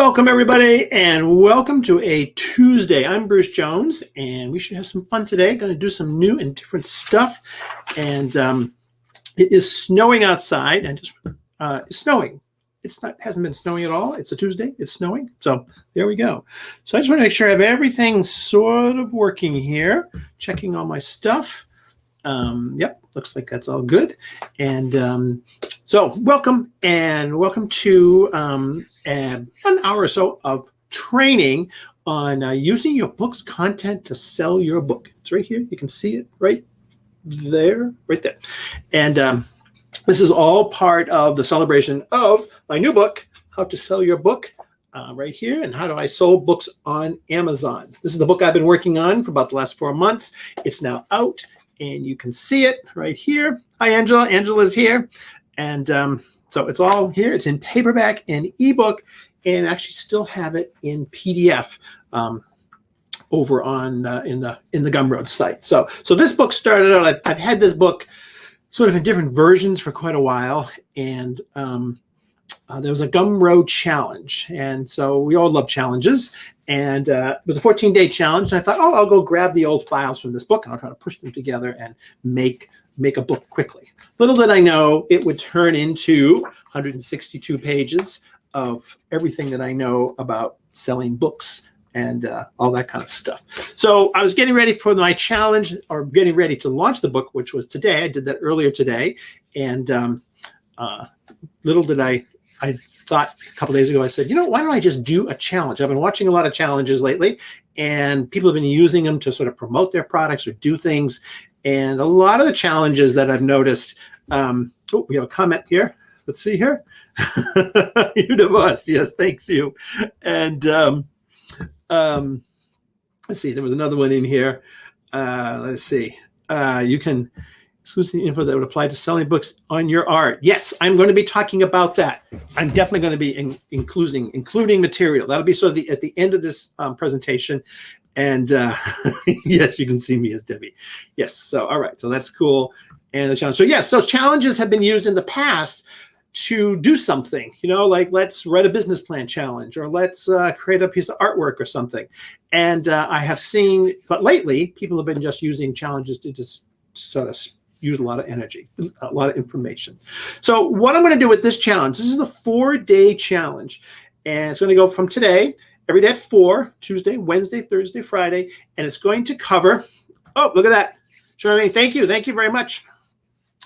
Welcome, everybody, and welcome to a Tuesday. I'm Bruce Jones, and we should have some fun today. Going to do some new and different stuff, and it is snowing outside, and it's snowing. Hasn't been snowing at all. It's a Tuesday. It's snowing, so there we go. So I just want to make sure I have everything sort of working here. Checking all my stuff. Yep, looks like that's all good. And so welcome to an hour or so of training on using your book's content to sell your book. It's right here. You can see it right there. And this is all part of the celebration of my new book, How to Sell Your Book, right here, and How Do I Sell Books on Amazon. This is the book I've been working on for about the last 4 months. It's now out, and you can see it right here. Hi, Angela. Angela's here. And so it's all here. It's in paperback and ebook, and actually still have it in PDF over on in the Gumroad site. So this book started out. I've had this book sort of in different versions for quite a while, and there was a Gumroad challenge, and so we all love challenges. And it was a 14-day challenge, and I thought, oh, I'll go grab the old files from this book, and I'll try to push them together and make a book quickly. Little did I know it would turn into 162 pages of everything that I know about selling books and all that kind of stuff. So I was getting ready for my challenge, or getting ready to launch the book, which was today. I did that earlier today. And little did I thought a couple days ago, I said, why don't I just do a challenge? I've been watching a lot of challenges lately, and people have been using them to sort of promote their products or do things. And a lot of the challenges that I've noticed, we have a comment here. Let's see here. You're the boss. Yes, thanks you. And let's see, there was another one in here. Let's see. You can exclusive info that would apply to selling books on your art. Yes, I'm going to be talking about that. I'm definitely going to be including material. That'll be sort of at the end of this presentation. And yes, you can see me as Debbie. Yes, so all right, so that's cool. And the challenge. So yes, so challenges have been used in the past to do something, like let's write a business plan challenge, or let's create a piece of artwork or something. And I have seen, but lately, people have been just using challenges to just sort of use a lot of energy, a lot of information. So what I'm going to do with this challenge, this is a 4-day challenge, and it's going to go from today, every day at 4, Tuesday, Wednesday, Thursday, Friday, and it's going to cover, oh, look at that. Charmaine, thank you very much.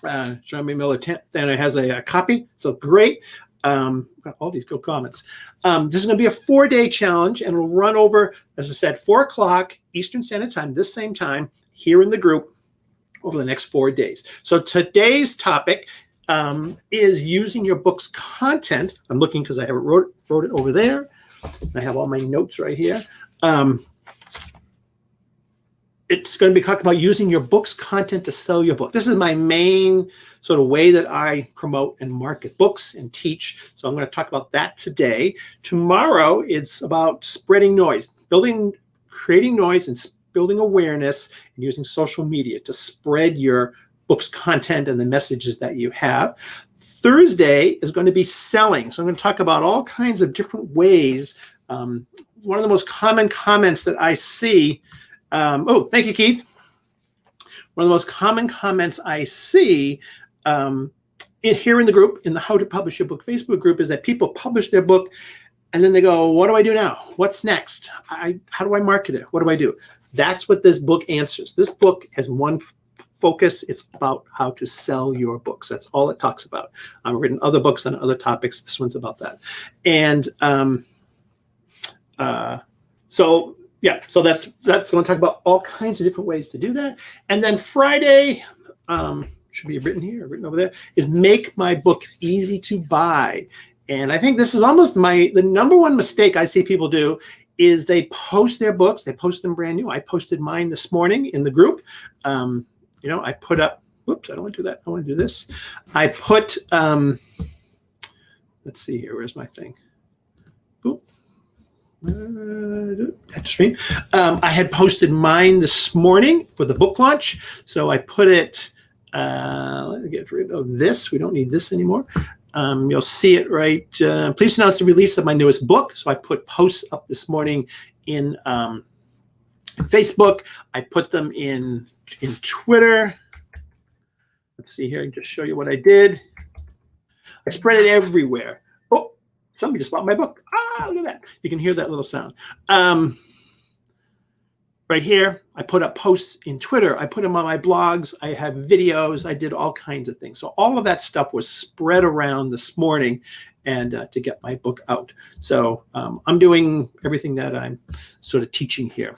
Charmaine Miller Tanner has a copy, so great. Got all these good comments. This is going to be a 4-day challenge, and it'll run over, as I said, 4 o'clock Eastern Standard Time, this same time, here in the group, over the next 4 days. So today's topic is using your book's content. I'm looking because I have wrote it over there. I have all my notes right here. It's going to be talking about using your book's content to sell your book. This is my main sort of way that I promote and market books and teach. So I'm going to talk about that today. Tomorrow, it's about spreading noise, creating noise and building awareness, and using social media to spread your book's content and the messages that you have. Thursday is going to be selling. So I'm going to talk about all kinds of different ways. One of the most common comments that I see, oh, thank you, Keith. One of the most common comments I see here in the group, in the How to Publish Your Book Facebook group, is that people publish their book and then they go, what do I do now? What's next? How do I market it? What do I do? That's what this book answers. This book has one focus. It's about how to sell your books. That's all it talks about. I've written other books on other topics. This one's about that. And so that's going to talk about all kinds of different ways to do that. And then Friday, should be written here, written over there, is make my book easy to buy. And I think this is almost the number one mistake I see people do is they post their books. They post them brand new. I posted mine this morning in the group. I put up, whoops, I don't want to do that. I want to do this. I put, let's see here. Where's my thing? Boop. Stream. I had posted mine this morning for the book launch. So I put it, let me get rid of this. We don't need this anymore. You'll see it right. Please announce the release of my newest book. So I put posts up this morning in Facebook. I put them in Twitter. Let's see here. I can just show you what I did. I spread it everywhere. Oh, somebody just bought my book. Ah, look at that. You can hear that little sound. Right here, I put up posts in Twitter. I put them on my blogs. I have videos. I did all kinds of things. So all of that stuff was spread around this morning and to get my book out. So I'm doing everything that I'm sort of teaching here.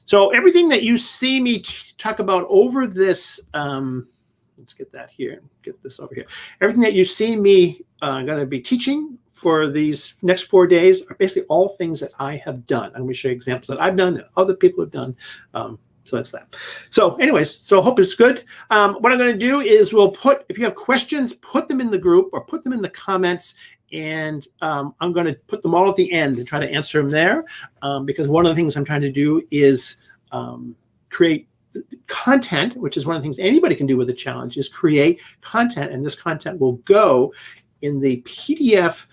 So everything that you see me talk about over this, let's get that here, get this over here. Everything that you see me going to be teaching for these next 4 days are basically all things that I have done. I'm going to show you examples that I've done that other people have done. So that's that. So anyways, so hope it's good. What I'm going to do is we'll put, if you have questions, put them in the group or put them in the comments. And I'm going to put them all at the end and try to answer them there. Because one of the things I'm trying to do is create content, which is one of the things anybody can do with a challenge, is create content. And this content will go in the PDF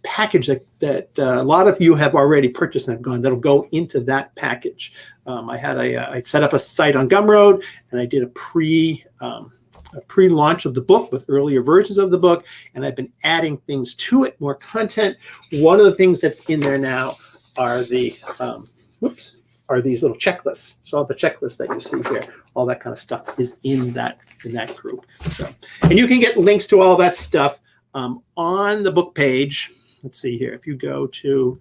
package that a lot of you have already purchased and have gone. That'll go into that package. I set up a site on Gumroad, and I did a pre-launch of the book with earlier versions of the book, and I've been adding things to it, more content. One of the things that's in there now are the are these little checklists. So all the checklists that you see here, all that kind of stuff is in that group. So, and you can get links to all that stuff on the book page. Let's see here. If you go to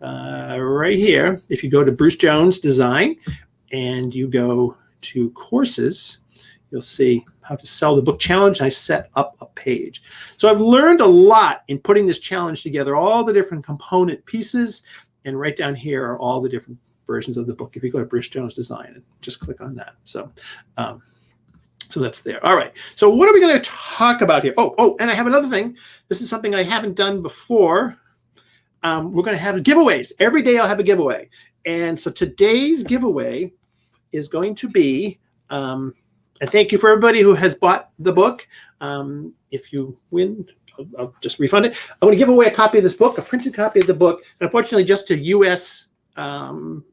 right here, if you go to Bruce Jones Design and you go to courses, you'll see how to sell the book challenge. I set up a page. So I've learned a lot in putting this challenge together, all the different component pieces, and right down here are all the different versions of the book. If you go to Bruce Jones Design and just click on that. So so that's there. All right. So what are we going to talk about here? Oh, and I have another thing. This is something I haven't done before. We're going to have giveaways. Every day I'll have a giveaway. And so today's giveaway is going to be, and thank you for everybody who has bought the book. If you win, I'll just refund it. I'm going to give away a copy of this book, a printed copy of the book, and unfortunately just to U.S.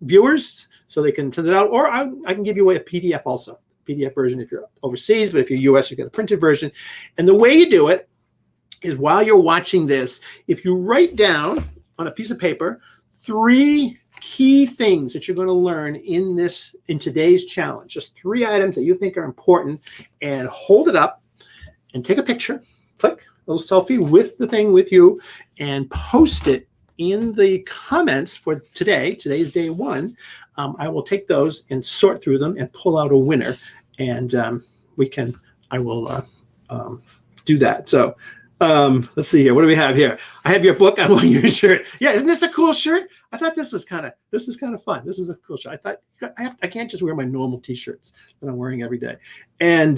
Viewers, so they can send it out, or I can give you away a PDF also. PDF version if you're overseas, but if you're US, you get a printed version. And the way you do it is while you're watching this, if you write down on a piece of paper 3 key things that you're going to learn in today's challenge, just 3 items that you think are important, and hold it up and take a picture, click a little selfie with the thing with you, and post it in the comments for today's day 1. I will take those and sort through them and pull out a winner, and I will do that. So let's see here. What do we have here? I have your book. I'm wearing your shirt. Yeah, isn't this a cool shirt? I thought this is kind of fun. This is a cool shirt. I thought I can't just wear my normal t-shirts that I'm wearing every day. And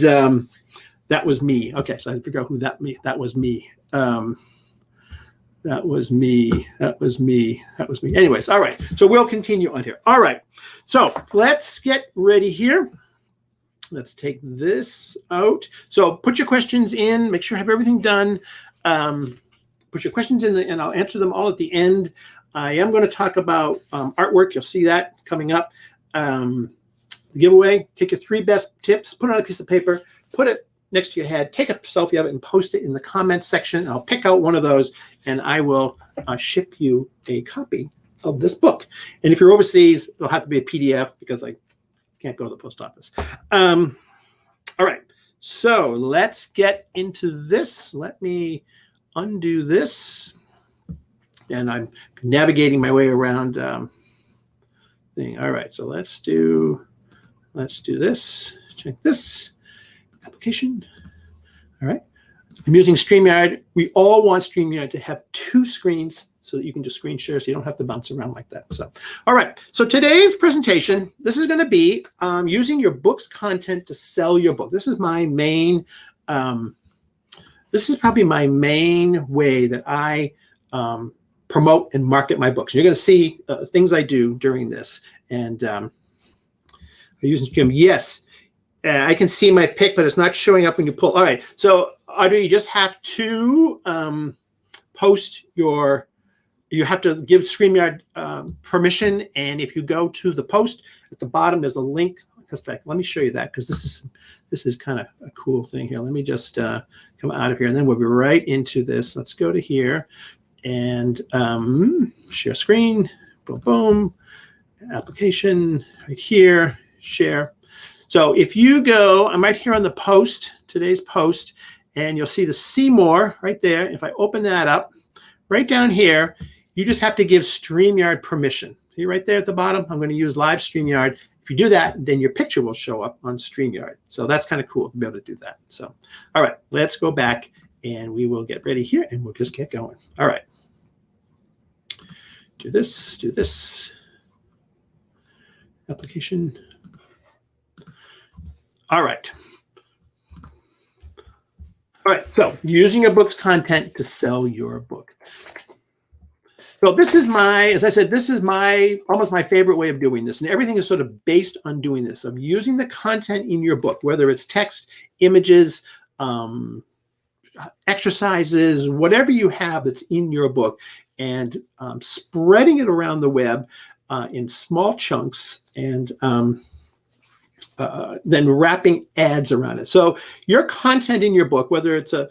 that was me. Okay, so I had to figure out who that was me. That was me. Anyways, all right. So we'll continue on here. All right. So let's get ready here. Let's take this out. So put your questions in. Make sure you have everything done. Put your questions in, and I'll answer them all at the end. I am going to talk about artwork. You'll see that coming up. The giveaway. Take your 3 best tips. Put it on a piece of paper. Put it next to your head, take a selfie of it and post it in the comments section. I'll pick out one of those and I will ship you a copy of this book. And if you're overseas, it'll have to be a PDF because I can't go to the post office. All right, so let's get into this. Let me undo this. And I'm navigating my way around thing. All right, so let's do this. Check this. Application. All right. I'm using StreamYard. We all want StreamYard to have 2 screens so that you can just screen share so you don't have to bounce around like that. So, all right. So today's presentation, this is going to be using your book's content to sell your book. This is my main, this is probably my main way that I promote and market my books. You're going to see things I do during this. And are you using Stream? Yes. I can see my pick, but it's not showing up when you pull. All right. So Audrey, you just have to post your, you have to give StreamYard permission. And if you go to the post at the bottom, there's a link. Let me show you that, because this is kind of a cool thing here. Let me just come out of here, and then we'll be right into this. Let's go to here and share screen. Boom, boom. Application right here. Share. So if you go, I'm right here on the post, today's post, and you'll see the see more right there. If I open that up, right down here, you just have to give StreamYard permission. See right there at the bottom? I'm going to use live StreamYard. If you do that, then your picture will show up on StreamYard. So that's kind of cool to be able to do that. So, all right, let's go back and we will get ready here and we'll just get going. All right. Do this, do this. Application. All right. All right, so using your book's content to sell your book. So this is my, as I said, this is my, almost my favorite way of doing this. And everything is sort of based on doing this, of using the content in your book, whether it's text, images, exercises, whatever you have that's in your book, and spreading it around the web in small chunks, and then wrapping ads around it. So your content in your book, whether it's a,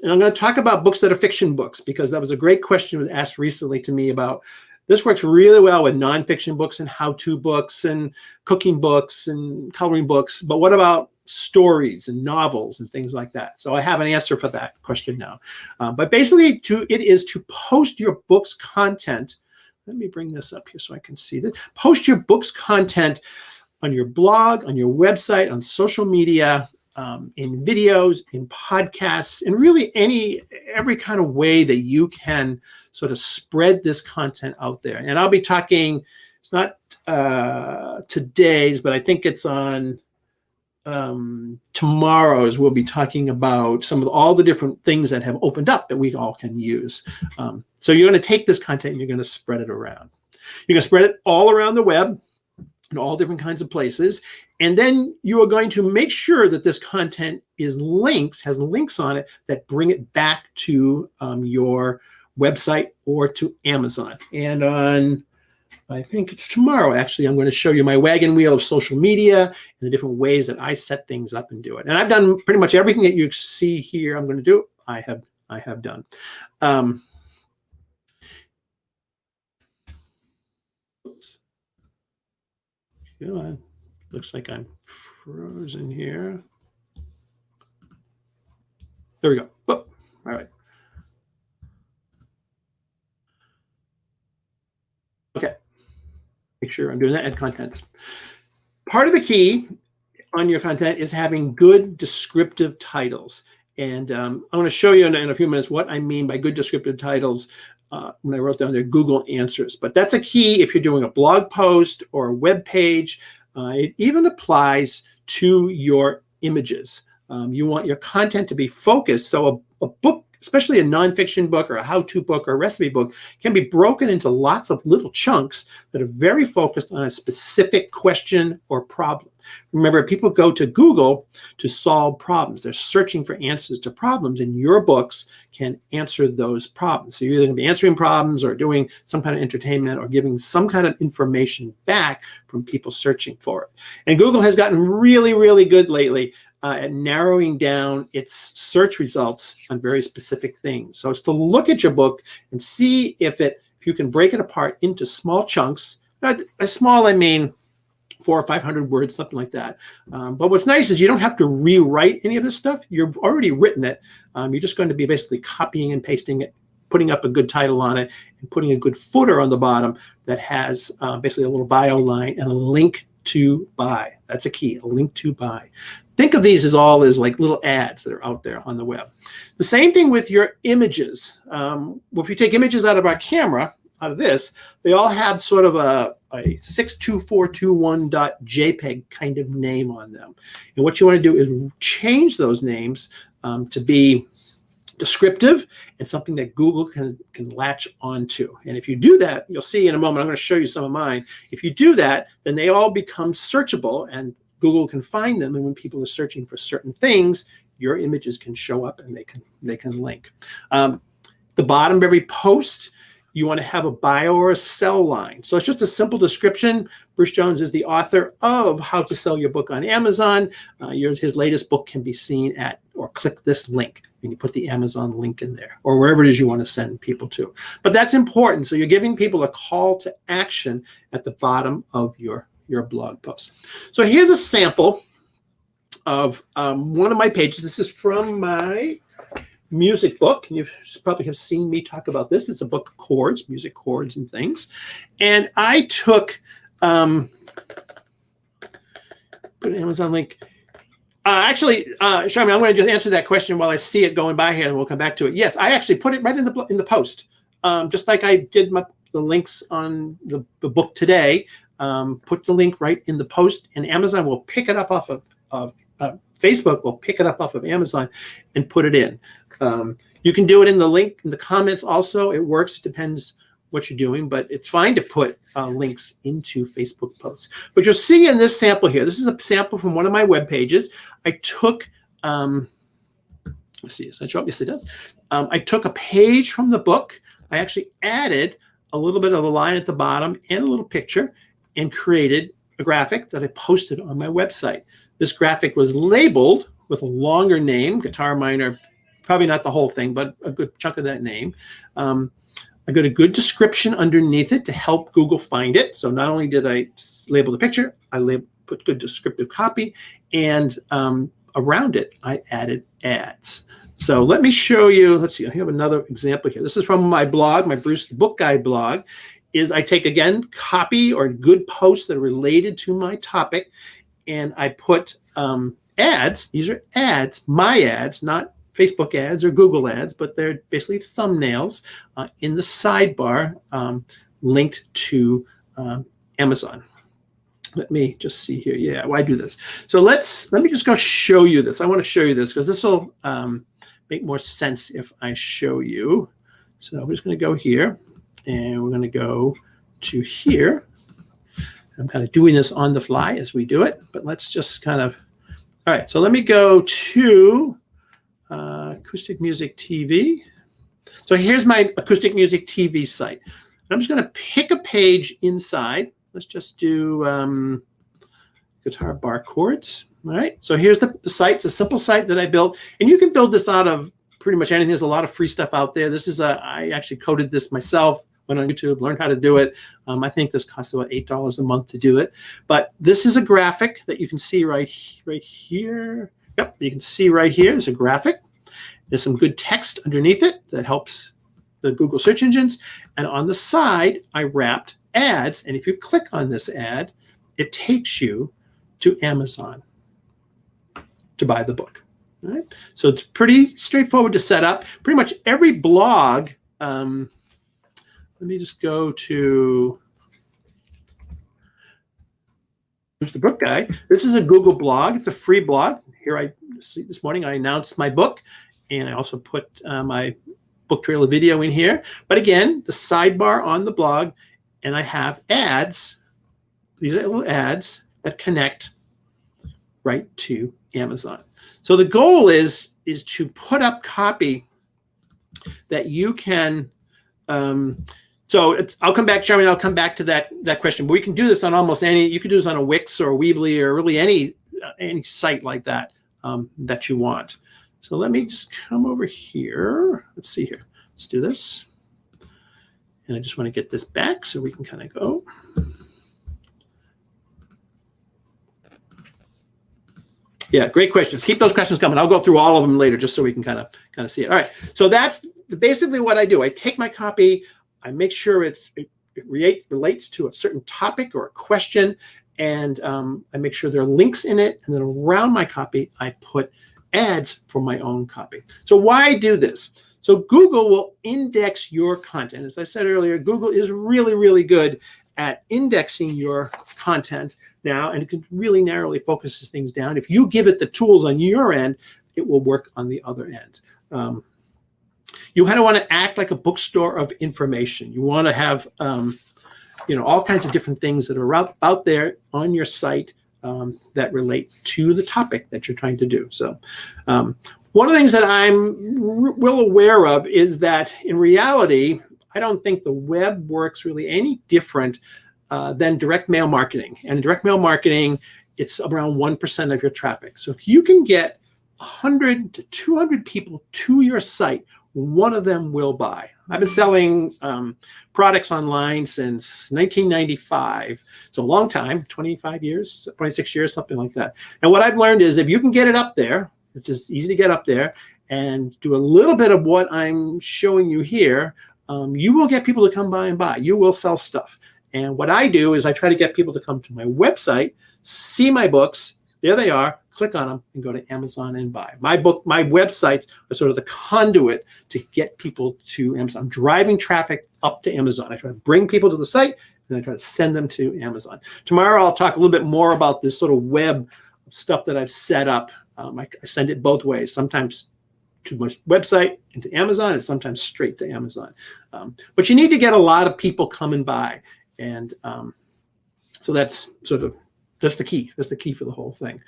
and I'm going to talk about books that are fiction books, because that was a great question that was asked recently to me about, this works really well with nonfiction books and how-to books and cooking books and coloring books. But what about stories and novels and things like that? So I have an answer for that question now. But basically, it is to post your book's content. Let me bring this up here so I can see this. Post your book's content on your blog, on your website, on social media, in videos, in podcasts, and really every kind of way that you can sort of spread this content out there. And I'll be talking, it's not today's, but I think it's on tomorrow's. We'll be talking about some of all the different things that have opened up that we all can use. So you're going to take this content and you're going to spread it around. You're going to spread it all around the web, in all different kinds of places. And then you are going to make sure that this content has links on it that bring it back to your website or to Amazon. And on, I think it's tomorrow, actually, I'm going to show you my wagon wheel of social media and the different ways that I set things up and do it. And I've done pretty much everything that you see here I'm going to do, I have done. Looks like I'm frozen here. There we go. Oh, all right. Okay. Make sure I'm doing that. Add contents. Part of the key on your content is having good descriptive titles. And I'm going to show you in a few minutes what I mean by good descriptive titles. When I wrote down there Google Answers. But that's a key if you're doing a blog post or a web page. It even applies to your images. You want your content to be focused. So a book, especially a nonfiction book or a how-to book or a recipe book, can be broken into lots of little chunks that are very focused on a specific question or problem. Remember, people go to Google to solve problems. They're searching for answers to problems, and your books can answer those problems. So you're either going to be answering problems or doing some kind of entertainment or giving some kind of information back from people searching for it. And Google has gotten really, really good lately at narrowing down its search results on very specific things. So it's to look at your book and see if you can break it apart into small chunks. By small, I mean 400 or 500 words, something like that. But what's nice is you don't have to rewrite any of this stuff. You've already written it. You're just going to be basically copying and pasting it, putting up a good title on it, and putting a good footer on the bottom that has basically a little bio line and a link to buy. That's a key, a link to buy. Think of these as all as like little ads that are out there on the web. The same thing with your images. If you take images out of our camera, out of this, they all have sort of a 62421.jpg kind of name on them. And what you want to do is change those names to be descriptive and something that Google can latch onto. And if you do that, you'll see in a moment, I'm going to show you some of mine. If you do that, then they all become searchable and Google can find them. And when people are searching for certain things, your images can show up and they can link. The bottom of every post, you want to have a bio or a sell line. So it's just a simple description. Bruce Jones is the author of How to Sell Your Book on Amazon. His latest book can be seen at, or click this link, and you put the Amazon link in there, or wherever it is you want to send people to. But that's important. So you're giving people a call to action at the bottom of your blog post. So here's a sample of one of my pages. This is from my music book. You probably have seen me talk about this. It's a book of chords, music chords and things. And I took, put an Amazon link. Actually, Charmy, I'm going to just answer that question while I see it going by here, and we'll come back to it. Yes, I actually put it right in the post, just like I did the links on the book today. Put the link right in the post, and Amazon will pick it up off of Facebook will pick it up off of Amazon and put it in. You can do it in the link in the comments also. It works. It depends what you're doing, but it's fine to put links into Facebook posts. But you'll see in this sample here, this is a sample from one of my web pages. I took, let's see, does that show up? Yes, it does. I took a page from the book. I actually added a little bit of a line at the bottom and a little picture and created a graphic that I posted on my website. This graphic was labeled with a longer name, Guitar Minor, probably not the whole thing, but a good chunk of that name. I got a good description underneath it to help Google find it. So not only did I label the picture, I put good descriptive copy, and around it, I added ads. So let me show you, let's see, I have another example here. This is from my blog, my Bruce the Book Guy blog. I take, again, copy or good posts that are related to my topic, and I put ads. These are ads, my ads, not Facebook ads or Google ads, but they're basically thumbnails in the sidebar linked to Amazon. Let me just see here. Yeah, why do this? So let me just go show you this. I want to show you this because this will make more sense if I show you. So we're just going to go here, and we're going to go to here. I'm kind of doing this on the fly as we do it, but let's just kind of, all right, so let me go to Acoustic Music TV. So here's my Acoustic Music TV site. I'm just going to pick a page inside. Let's just do guitar bar chords. All right, so here's the site. It's a simple site that I built, and you can build this out of pretty much anything. There's a lot of free stuff out there. This is I actually coded this myself. Went on YouTube, learned how to do it. I think this costs about $8 a month to do it. But this is a graphic that you can see right here. Yep, you can see right here. It's a graphic. There's some good text underneath it that helps the Google search engines. And on the side, I wrapped ads. And if you click on this ad, it takes you to Amazon to buy the book. All right? So it's pretty straightforward to set up. Pretty much every blog, let me just go to Who's the Book Guy. This is a Google blog. It's a free blog. Here this morning I announced my book, and I also put my book trailer video in here. But again, the sidebar on the blog, and I have ads. These are little ads that connect right to Amazon. So the goal is to put up copy that you can. I'll come back, Jeremy. I'll come back to that question. But we can do this on almost any. You can do this on a Wix or a Weebly or really any site like that that you want. So let me just come over here. Let's see here. Let's do this. And I just want to get this back so we can kind of go. Yeah, great questions. Keep those questions coming. I'll go through all of them later just so we can kind of see it. All right. So that's basically what I do. I take my copy. I make sure it relates to a certain topic or a question, and I make sure there are links in it. And then around my copy, I put ads for my own copy. So why do this? So Google will index your content. As I said earlier, Google is really, really good at indexing your content now, and it can really narrowly focuses things down. If you give it the tools on your end, it will work on the other end. You kind of want to act like a bookstore of information. You want to have, all kinds of different things that are out there on your site that relate to the topic that you're trying to do. So one of the things that I'm well aware of is that in reality, I don't think the web works really any different than direct mail marketing. And in direct mail marketing, it's around 1% of your traffic. So if you can get 100 to 200 people to your site, one of them will buy. I've been selling products online since 1995. It's a long time, 25 years, 26 years, something like that. And what I've learned is if you can get it up there, it's just easy to get up there and do a little bit of what I'm showing you here, you will get people to come by and buy. You will sell stuff. And what I do is I try to get people to come to my website, see my books, there they are, click on them and go to Amazon and buy. My websites are sort of the conduit to get people to Amazon. I'm driving traffic up to Amazon. I try to bring people to the site and I try to send them to Amazon. Tomorrow I'll talk a little bit more about this sort of web stuff that I've set up. I send it both ways, sometimes to my website and to Amazon and sometimes straight to Amazon. But you need to get a lot of people come and buy. And so that's the key. That's the key for the whole thing.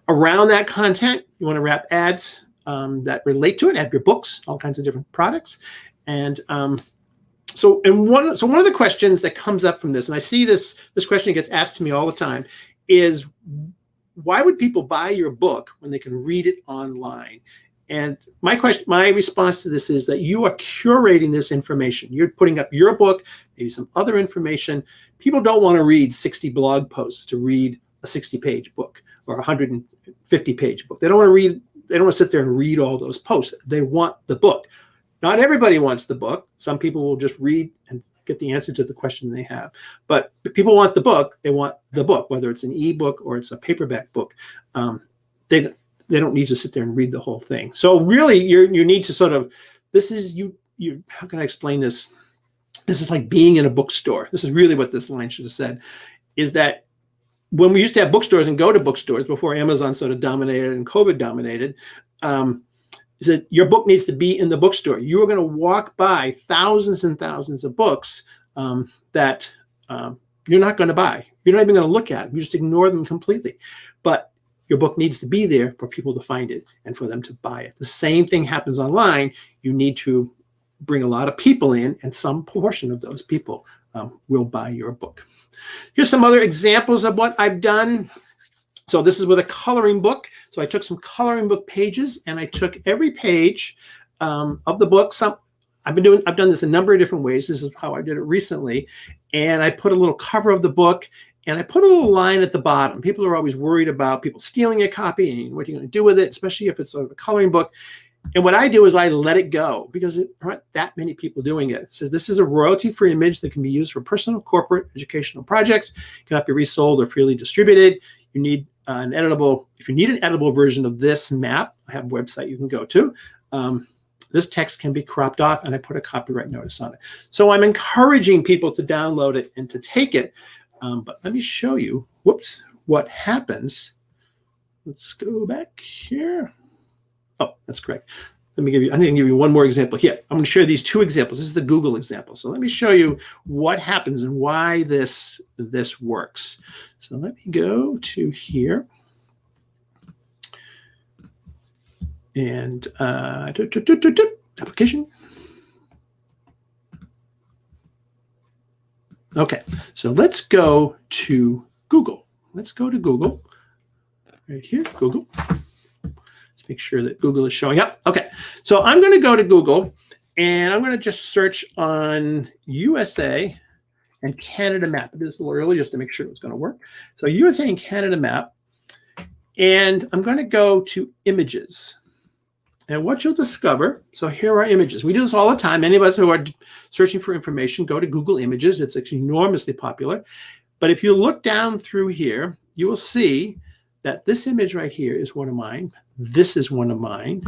Around that content, you want to wrap ads that relate to it, add your books, all kinds of different products. And so one of the questions that comes up from this, and I see this question gets asked to me all the time, is why would people buy your book when they can read it online? And my response to this is that you are curating this information. You're putting up your book, maybe some other information. People don't want to read 60 blog posts to read a 60-page book or a 150-page book. They don't want to sit there and read all those posts. They want the book. Not everybody wants the book. Some people will just read and get the answer to the question they have. But if people want the book, they want the book, whether it's an ebook or it's a paperback book. They don't need to sit there and read the whole thing. So really, you need to sort of, this is, how can I explain this? This is like being in a bookstore. This is really what this line should have said, is that when we used to have bookstores and go to bookstores before Amazon sort of dominated and COVID dominated, is that your book needs to be in the bookstore. You are going to walk by thousands and thousands of books that you're not going to buy. You're not even going to look at them. You just ignore them completely. But your book needs to be there for people to find it and for them to buy it. The same thing happens online. You need to bring a lot of people in, and some portion of those people will buy your book. Here's some other examples of what I've done. So this is with a coloring book. So I took some coloring book pages and I took every page of the book. I've done this a number of different ways. This is how I did it recently. And I put a little cover of the book and I put a little line at the bottom. People are always worried about people stealing a copy and what you're going to do with it, especially if it's sort of a coloring book. And what I do is I let it go because there aren't that many people doing it. It says this is a royalty-free image that can be used for personal, corporate, educational projects. It cannot be resold or freely distributed. You need if you need an editable version of this map, I have a website you can go to. This text can be cropped off, and I put a copyright notice on it. So I'm encouraging people to download it and to take it. But let me show you, what happens. Let's go back here. Oh, that's correct. I think I can give you one more example here. I'm going to share these two examples. This is the Google example. So let me show you what happens and why this works. So let me go to here. And application. Okay, so let's go to Google. Let's go to Google. Right here, Google. Let's make sure that Google is showing up. Okay, so I'm going to go to Google and I'm going to just search on USA and Canada map. I did this a little early just to make sure it was going to work. So USA and Canada map. And I'm going to go to images. And what you'll discover, so here are images. We do this all the time. Many of us who are searching for information go to Google Images. It's actually enormously popular. But if you look down through here, you will see that this image right here is one of mine. This is one of mine.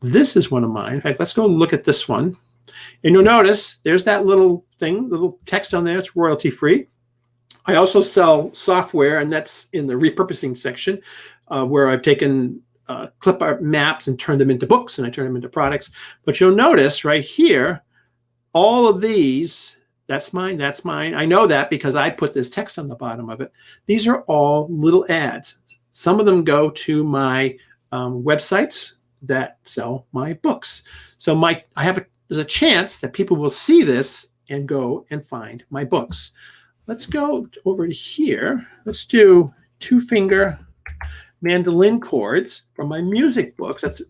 This is one of mine. In fact, let's go look at this one. And you'll notice there's that little thing, little text on there. It's royalty free. I also sell software, and that's in the repurposing section where I've taken clip art maps and turn them into books, and I turn them into products. But you'll notice right here, all of these That's mine. That's mine. I know that because I put this text on the bottom of it. These are all little ads. Some of them go to my websites that sell my books. So there's a chance that people will see this and go and find my books. Let's go over to here. Let's do 2-finger mandolin chords from my music books. That's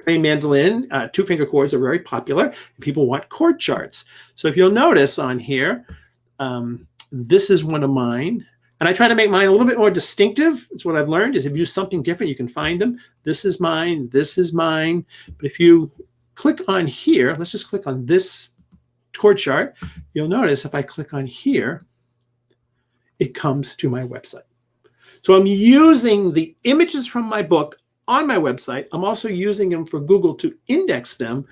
playing mandolin. 2-finger chords are very popular, and people want chord charts. So if you'll notice on here, this is one of mine. And I try to make mine a little bit more distinctive. It's what I've learned is if you use something different, you can find them. This is mine. This is mine. But if you click on here, let's just click on this chord chart. You'll notice if I click on here, it comes to my website. So I'm using the images from my book on my website. I'm also using them for Google to index them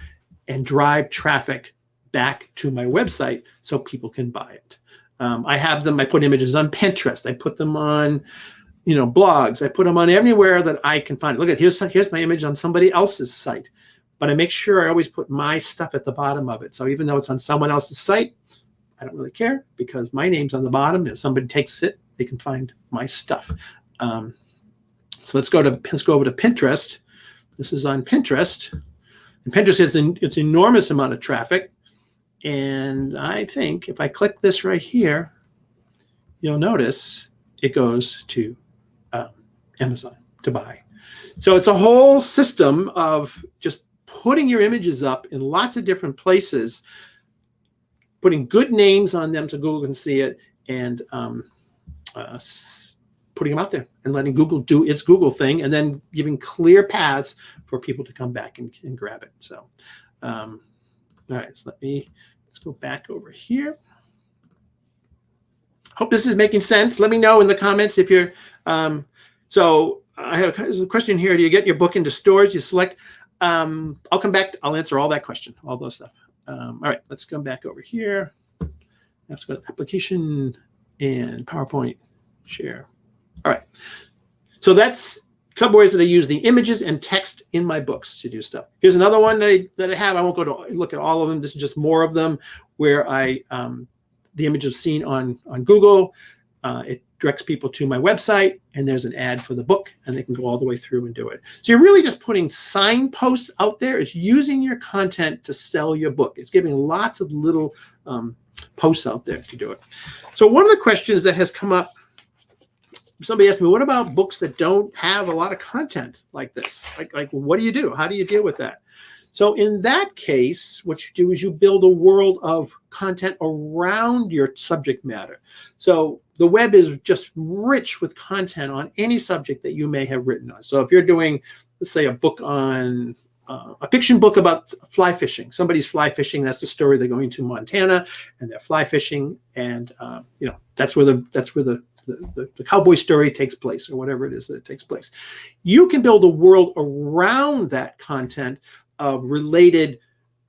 and drive traffic back to my website so people can buy it. I have them. I put images on Pinterest. I put them on, blogs. I put them on everywhere that I can find it. Look at here's my image on somebody else's site, but I make sure I always put my stuff at the bottom of it. So even though it's on someone else's site, I don't really care because my name's on the bottom. If somebody takes it, they can find my stuff. So let's go over to Pinterest. This is on Pinterest, and Pinterest has it's enormous amount of traffic. And I think if I click this right here, you'll notice it goes to Amazon to buy. So it's a whole system of just putting your images up in lots of different places, putting good names on them so Google can see it, and putting them out there and letting Google do its Google thing, and then giving clear paths for people to come back and grab it. So, all right, so let's go back over here. Hope this is making sense. Let me know in the comments if you're, so I have a question here. Do you get your book into stores? You select, I'll come back, I'll answer all that question, all those stuff. All right, let's come back over here. Let's go to application and PowerPoint share. All right, so that's some ways that I use the images and text in my books to do stuff. Here's another one that I have. I won't go to look at all of them. This is just more of them where the image is seen on Google. It directs people to my website, and there's an ad for the book, and they can go all the way through and do it. So you're really just putting signposts out there. It's using your content to sell your book. It's giving lots of little posts out there to do it. So one of the questions that has come up, somebody asked me, what about books that don't have a lot of content like this? Like what do you do? How do you deal with that? So in that case, what you do is you build a world of content around your subject matter. So the web is just rich with content on any subject that you may have written on. So if you're doing, let's say, a book on a fiction book about fly fishing, somebody's fly fishing, that's the story. They're going to Montana and they're fly fishing, and that's where the cowboy story takes place, or whatever it is that it takes place. You can build a world around that content of related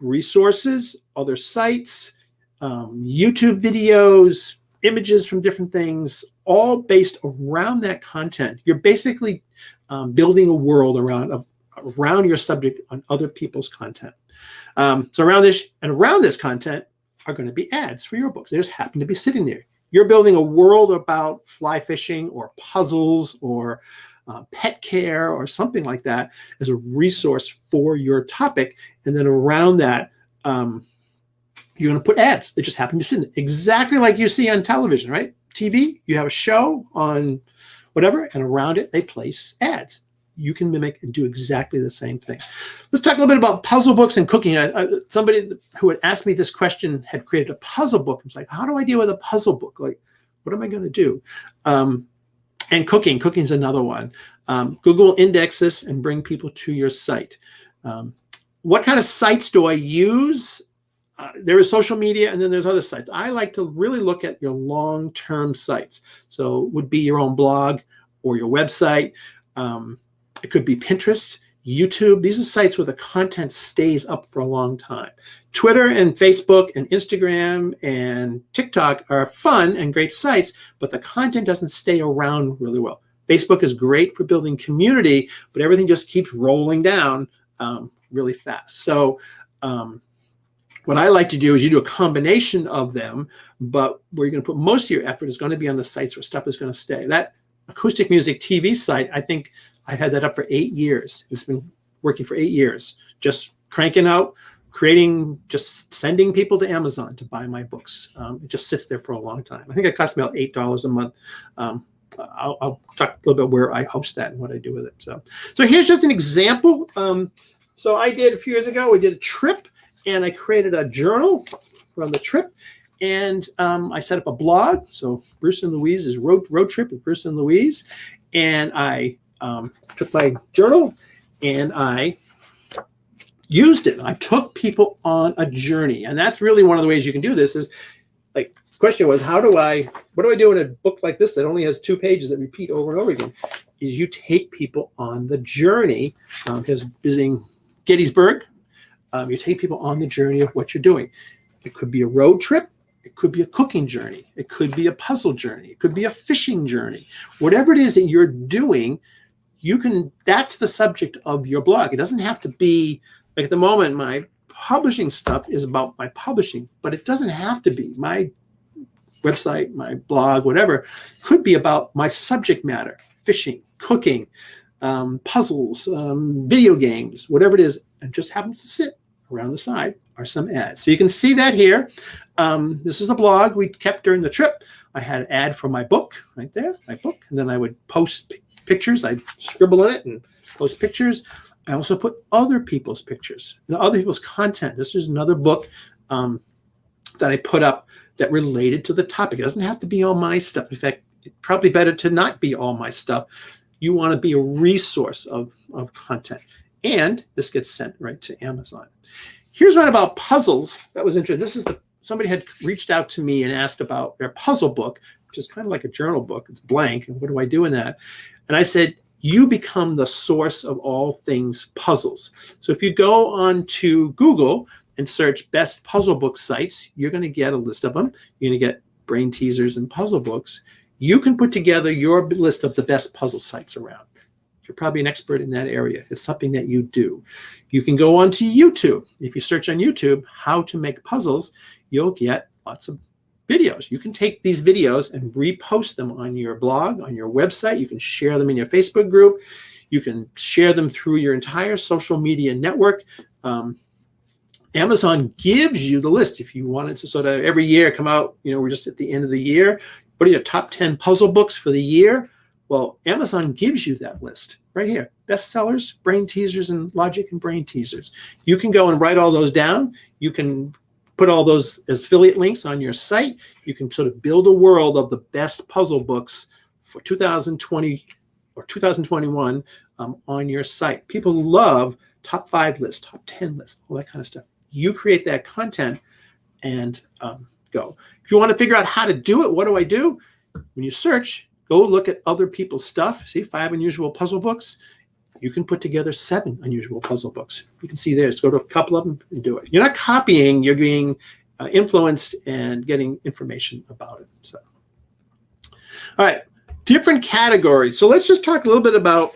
resources, other sites, YouTube videos, images from different things, all based around that content. You're basically building a world around your subject on other people's content. So around this content are going to be ads for your books. They just happen to be sitting there. You're building a world about fly fishing or puzzles or pet care or something like that as a resource for your topic. And then around that, you're going to put ads that just happen to sit there. Exactly like you see on television, right? TV, you have a show on whatever, and around it, they place ads. You can mimic and do exactly the same thing. Let's talk a little bit about puzzle books and cooking. Somebody who had asked me this question had created a puzzle book. I was like, how do I deal with a puzzle book? Like, what am I going to do? And cooking is another one. Google will index this and bring people to your site. What kind of sites do I use? There is social media, and then there's other sites. I like to really look at your long-term sites. So it would be your own blog or your website. It could be Pinterest, YouTube. These are sites where the content stays up for a long time. Twitter and Facebook and Instagram and TikTok are fun and great sites, but the content doesn't stay around really well. Facebook is great for building community, but everything just keeps rolling down really fast. So What I like to do is you do a combination of them, but where you're going to put most of your effort is going to be on the sites where stuff is going to stay. That acoustic music TV site, I think I had that up for 8 years. It's been working for 8 years, just cranking out, creating, just sending people to Amazon to buy my books. It just sits there for a long time. I think it costs me about $8 a month. I'll talk a little bit where I host that and what I do with it. So here's just an example. So I did a few years ago, we did a trip, and I created a journal from the trip, and I set up a blog. So Bruce and Louise's road trip with Bruce and Louise, and I took my journal and I used it. I took people on a journey, and that's really one of the ways you can do this. Is like the question was, what do I do in a book like this that only has 2 pages that repeat over and over again? Is you take people on the journey. Because visiting Gettysburg. You take people on the journey of what you're doing. It could be a road trip. It could be a cooking journey. It could be a puzzle journey. It could be a fishing journey. Whatever it is that you're doing, that's the subject of your blog. It doesn't have to be, like at the moment, my publishing stuff is about my publishing, but it doesn't have to be. My website, my blog, whatever, could be about my subject matter, fishing, cooking, puzzles, video games, whatever it is, and just happens to sit around the side are some ads. So you can see that here. This is a blog we kept during the trip. I had an ad for my book right there, my book, and then I would post pictures. I'd scribble in it and post pictures. I also put other people's pictures and other people's content. This is another book that I put up that related to the topic. It doesn't have to be all my stuff. In fact, it's probably better to not be all my stuff. You want to be a resource of content. And this gets sent right to Amazon. Here's one about puzzles. That was interesting. Somebody had reached out to me and asked about their puzzle book, which is kind of like a journal book. It's blank. And what do I do in that? And I said, you become the source of all things puzzles. So if you go on to Google and search best puzzle book sites, you're going to get a list of them. You're going to get brain teasers and puzzle books. You can put together your list of the best puzzle sites around. You're probably an expert in that area. It's something that you do. You can go onto YouTube. If you search on YouTube, how to make puzzles, you'll get lots of videos. You can take these videos and repost them on your blog, on your website. You can share them in your Facebook group. You can share them through your entire social media network. Amazon gives you the list. If you wanted to sort of every year come out, we're just at the end of the year. What are your top 10 puzzle books for the year? Well, Amazon gives you that list right here. Bestsellers, brain teasers, and logic and brain teasers. You can go and write all those down. You can put all those as affiliate links on your site. You can sort of build a world of the best puzzle books for 2020 or 2021 on your site. People love top 5 lists, top 10 lists, all that kind of stuff. You create that content and go. If you want to figure out how to do it, what do I do? When you search, go look at other people's stuff. See, 5 unusual puzzle books. You can put together 7 unusual puzzle books. You can see there. Just go to a couple of them and do it. You're not copying. You're being influenced and getting information about it. So, all right, different categories. So let's just talk a little bit about,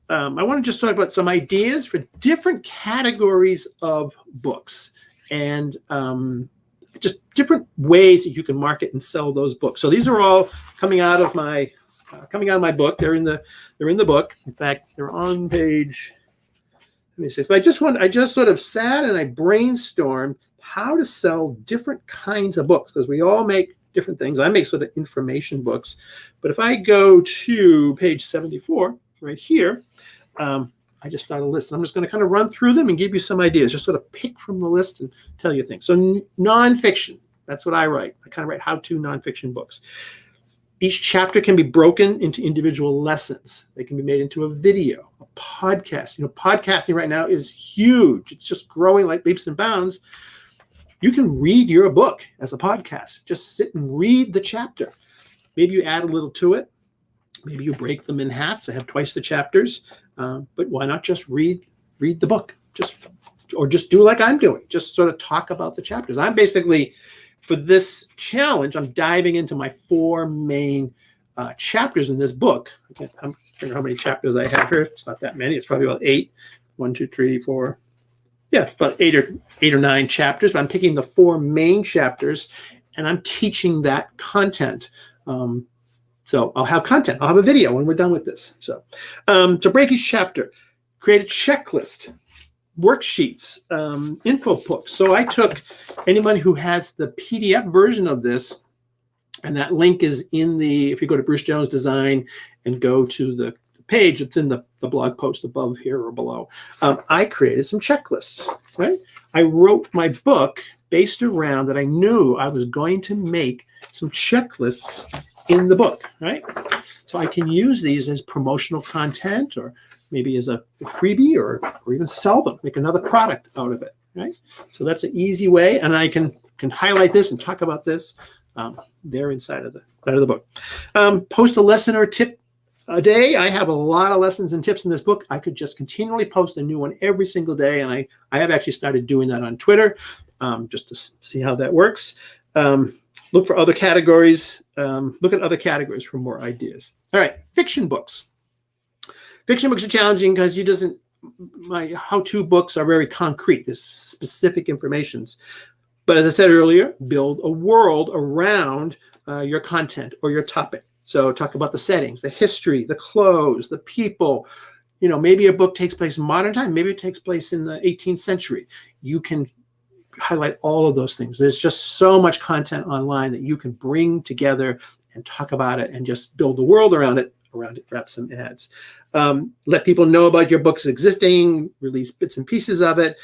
I want to just talk about some ideas for different categories of books. And just different ways that you can market and sell those books. So these are all coming out of my book. They're in the book. In fact, they're on page. Let me see. So I just sort of sat and I brainstormed how to sell different kinds of books, because we all make different things. I make sort of information books, but if I go to page 74 right here, I just started a list. I'm just going to kind of run through them and give you some ideas. Just sort of pick from the list and tell you things. So nonfiction, that's what I write. I kind of write how-to nonfiction books. Each chapter can be broken into individual lessons. They can be made into a video, a podcast. Podcasting right now is huge. It's just growing like leaps and bounds. You can read your book as a podcast. Just sit and read the chapter. Maybe you add a little to it. Maybe you break them in half to have twice the chapters. But why not just read the book? Or just do like I'm doing. Just sort of talk about the chapters. I'm basically, for this challenge, I'm diving into my 4 main chapters in this book. I'm not sure how many chapters I have here. It's not that many. It's probably about 8. 1, 2, 3, 4, about eight or nine chapters, but I'm picking the 4 main chapters and I'm teaching that content. So I'll have content. I'll have a video when we're done with this. So to break each chapter, create a checklist, worksheets, info books. So I took anyone who has the PDF version of this, and that link is in if you go to Bruce Jones Design and go to the page, it's in the blog post above here or below. I created some checklists, right? I wrote my book based around that I knew I was going to make some checklists in the book, right? So I can use these as promotional content or maybe as a freebie or even sell them, make another product out of it, right? So that's an easy way. And I can highlight this and talk about this there inside of the book. Post a lesson or tip a day. I have a lot of lessons and tips in this book. I could just continually post a new one every single day. And I have actually started doing that on Twitter just to see how that works. Look for other categories. Look at other categories for more ideas. All right, fiction books. Fiction books are challenging because my how-to books are very concrete. There's specific informations. But as I said earlier, build a world around your content or your topic. So talk about the settings, the history, the clothes, the people. Maybe a book takes place in modern time. Maybe it takes place in the 18th century. You can highlight all of those things. There's just so much content online that you can bring together and talk about it and just build a world around it, wrap some ads. Let people know about your book's existing, release bits and pieces of it.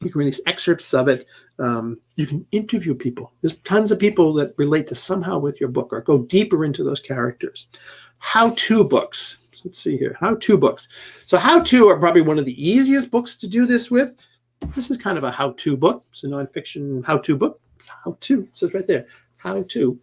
You can release excerpts of it. You can interview people. There's tons of people that relate to somehow with your book or go deeper into those characters. How-to books. Let's see here. How-to books. So how-to are probably one of the easiest books to do this with. This is kind of a how-to book. It's a nonfiction how-to book. It's how-to. So it's right there. How-to.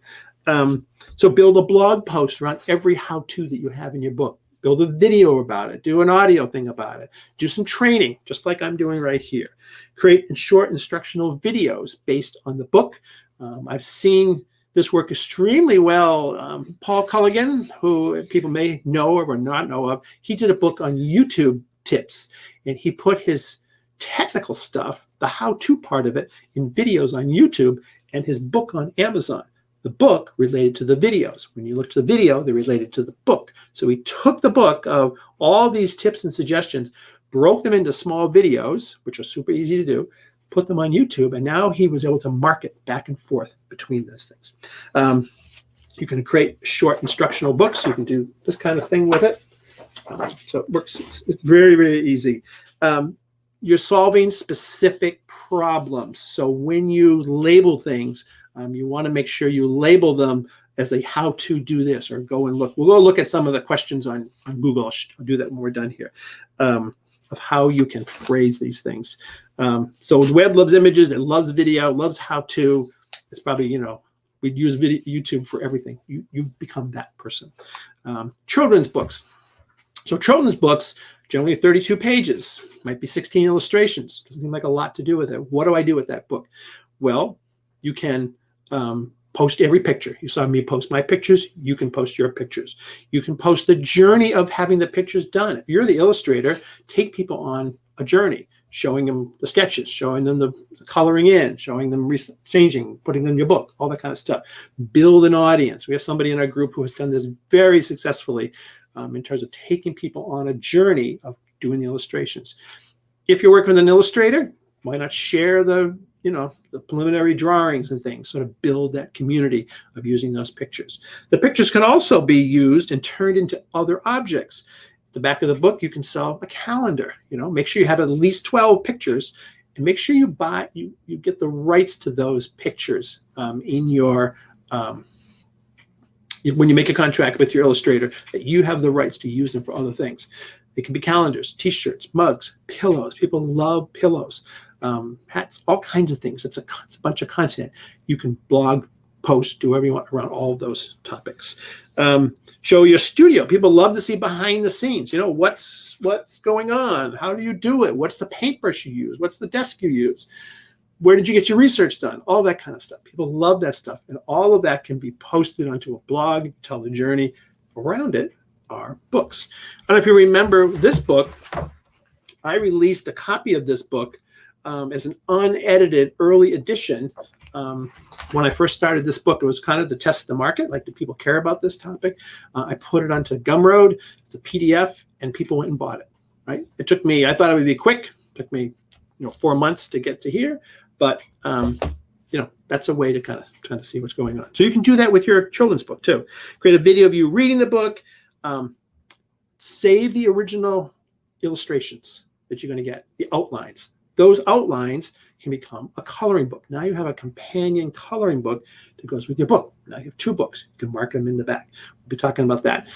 So build a blog post around every how-to that you have in your book. Build a video about it. Do an audio thing about it. Do some training, just like I'm doing right here. Create short instructional videos based on the book. I've seen this work extremely well. Paul Culligan, who people may know or not know of, he did a book on YouTube tips, and he put his technical stuff, the how-to part of it, in videos on YouTube, and his book on Amazon. The book related to the videos. When you look to the video, they're related to the book. So he took the book of all these tips and suggestions, broke them into small videos, which are super easy to do, put them on YouTube, and now he was able to market back and forth between those things. You can create short instructional books. You can do this kind of thing with it. So it works. It's very, very easy. You're solving specific problems. So when you label things, you want to make sure you label them as a how to do this, or go and look. We'll go look at some of the questions on Google. I'll do that when we're done here, of how you can phrase these things. So the web loves images, it loves video, loves how to. It's probably, we'd use YouTube for everything. You become that person. Children's books. So children's books, generally 32 pages, might be 16 illustrations. Doesn't seem like a lot to do with it. What do I do with that book? Well, you can post every picture. You saw me post my pictures. You can post your pictures. You can post the journey of having the pictures done. If you're the illustrator, take people on a journey, showing them the sketches, showing them the coloring in, showing them changing, putting them in your book, all that kind of stuff. Build an audience. We have somebody in our group who has done this very successfully in terms of taking people on a journey of doing the illustrations. If you're working with an illustrator, why not share the preliminary drawings and things, sort of build that community of using those pictures. The pictures can also be used and turned into other objects. At the back of the book, you can sell a calendar. Make sure you have at least 12 pictures, and make sure you get the rights to those pictures in your when you make a contract with your illustrator, that you have the rights to use them for other things. They can be calendars, T-shirts, mugs, pillows. People love pillows. Hats, all kinds of things. It's a bunch of content. You can blog, post, do whatever you want around all of those topics. Show your studio. People love to see behind the scenes. What's going on? How do you do it? What's the paintbrush you use? What's the desk you use? Where did you get your research done? All that kind of stuff. People love that stuff. And all of that can be posted onto a blog, tell the journey. Around it are books. I don't know if you remember this book. I released a copy of this book as an unedited early edition. When I first started this book, it was kind of to test the market. Like, do people care about this topic? I put it onto Gumroad. It's a PDF, and people went and bought it. Right? It took me, I thought it would be quick. It took me, 4 months to get to here. But, that's a way to kind of see what's going on. So you can do that with your children's book too. Create a video of you reading the book. Save the original illustrations that you're going to get, the outlines. Those outlines can become a coloring book. Now you have a companion coloring book that goes with your book. Now you have 2 books. You can mark them in the back. We'll be talking about that.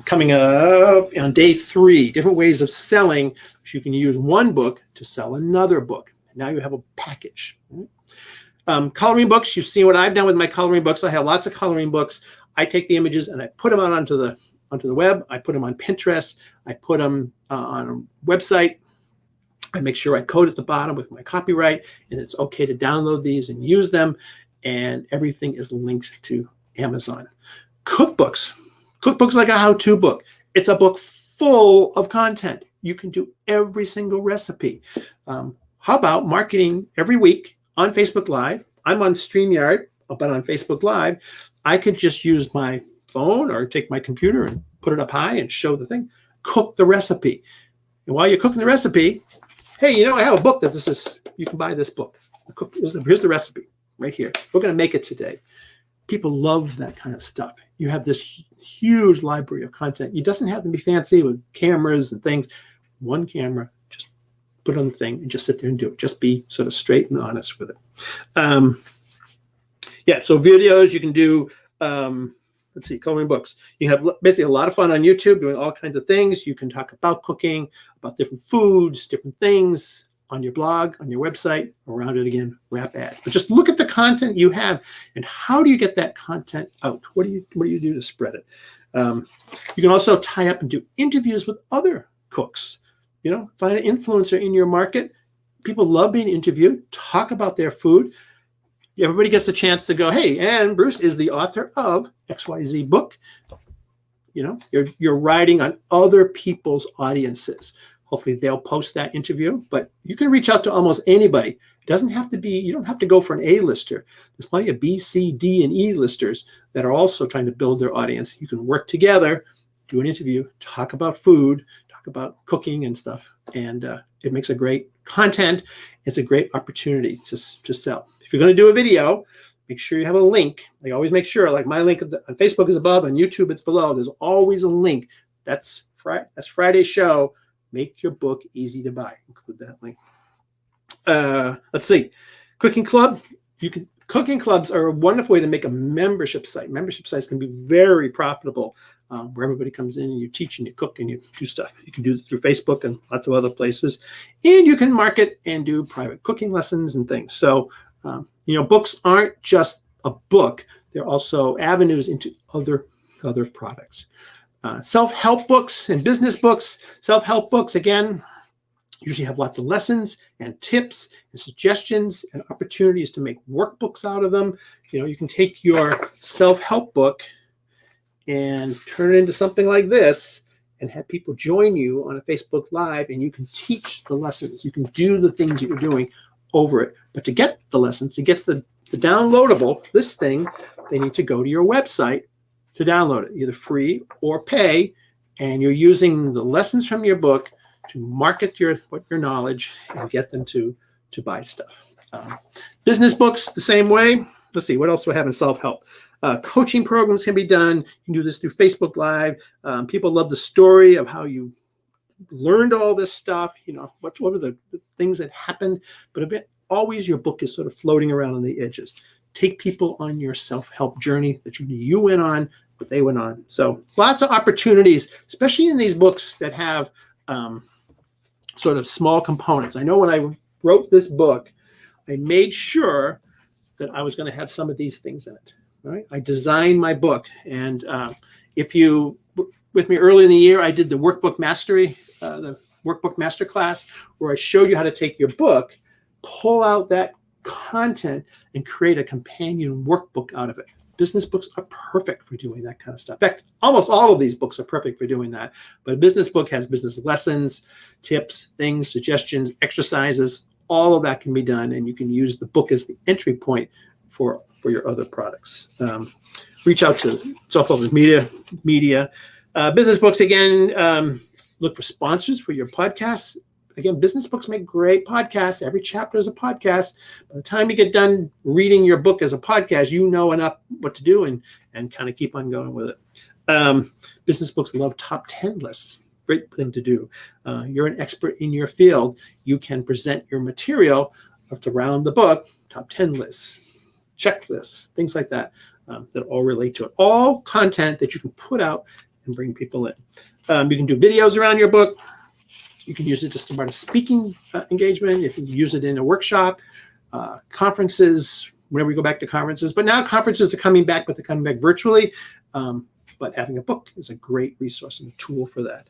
Coming up on day 3, different ways of selling. So you can use one book to sell another book. Now you have a package. Coloring books, you've seen what I've done with my coloring books. I have lots of coloring books. I take the images and I put them out onto the web. I put them on Pinterest. I put them on a website. I make sure I code at the bottom with my copyright, and it's okay to download these and use them, and everything is linked to Amazon. Cookbooks. Cookbooks like a how-to book. It's a book full of content. You can do every single recipe. How about marketing every week on Facebook Live? I'm on StreamYard, but on Facebook Live, I could just use my phone or take my computer and put it up high and show the thing. Cook the recipe. And while you're cooking the recipe, hey, I have a book that you can buy this book. Here's the recipe right here. We're going to make it today. People love that kind of stuff. You have this huge library of content. It doesn't have to be fancy with cameras and things. One camera, just put it on the thing and just sit there and do it. Just be sort of straight and honest with it. So videos you can do. Let's see, coloring books. You have basically a lot of fun on YouTube doing all kinds of things. You can talk about cooking, about different foods, different things on your blog, on your website, around it again, wrap ads. But just look at the content you have and how do you get that content out? What do you do to spread it? You can also tie up and do interviews with other cooks. Find an influencer in your market. People love being interviewed, talk about their food. Everybody gets a chance to go, hey, and Bruce is the author of XYZ book. You're writing on other people's audiences. Hopefully they'll post that interview, but you can reach out to almost anybody. It doesn't have to be, you don't have to go for an A-lister. There's plenty of B, C, D, and E listers that are also trying to build their audience. You can work together, do an interview, talk about food, talk about cooking and stuff. And it makes a great content. It's a great opportunity to sell. If you're going to do a video, make sure you have a link. I always make sure, like my link on Facebook is above, on YouTube it's below. There's always a link. That's Friday's show. Make your book easy to buy. Include that link. Let's see. Cooking club. Cooking clubs are a wonderful way to make a membership site. Membership sites can be very profitable, where everybody comes in and you teach and you cook and you do stuff. You can do it through Facebook and lots of other places. And you can market and do private cooking lessons and things. So, books aren't just a book. They're also avenues into other products. Self-help books and business books. Self-help books, again, usually have lots of lessons and tips and suggestions and opportunities to make workbooks out of them. You can take your self-help book and turn it into something like this and have people join you on a Facebook Live, and you can teach the lessons. You can do the things that you're doing over it. But to get the lessons, to get the downloadable, this thing, they need to go to your website to download it, either free or pay, and you're using the lessons from your book to market your knowledge and get them to buy stuff. Business books, the same way. Let's see, what else do I have in self-help? Coaching programs can be done. You can do this through Facebook Live. People love the story of how you learned all this stuff. What were the things that happened? But always your book is sort of floating around on the edges. Take people on your self-help journey, the journey you went on, but they went on. So lots of opportunities, especially in these books that have sort of small components. I know when I wrote this book, I made sure that I was going to have some of these things in it. Right? I designed my book. And if you were with me early in the year, I did the Workbook Mastery, the Workbook Masterclass, where I showed you how to take your book, pull out that content, and create a companion workbook out of it. business books are perfect for doing that kind of stuff. In fact, almost all of these books are perfect for doing that. But a business book has business lessons, tips, things, suggestions, exercises. All of that can be done, and you can use the book as the entry point for your other products. Reach out to self-published media. Business books, again, look for sponsors for your podcasts. Again, business books make great podcasts. Every chapter is a podcast. By the time you get done reading your book as a podcast, you know enough what to do and kind of keep on going with it. Business books love top 10 lists. Great thing to do. You're an expert in your field. You can present your material around the book, top 10 lists, checklists, things like that, that all relate to it. All content that you can put out and bring people in. You can do videos around your book. You can use it just about a speaking engagement. You can use it in a workshop, conferences, whenever we go back to conferences. But now conferences are coming back, but they're coming back virtually. But having a book is a great resource and a tool for that.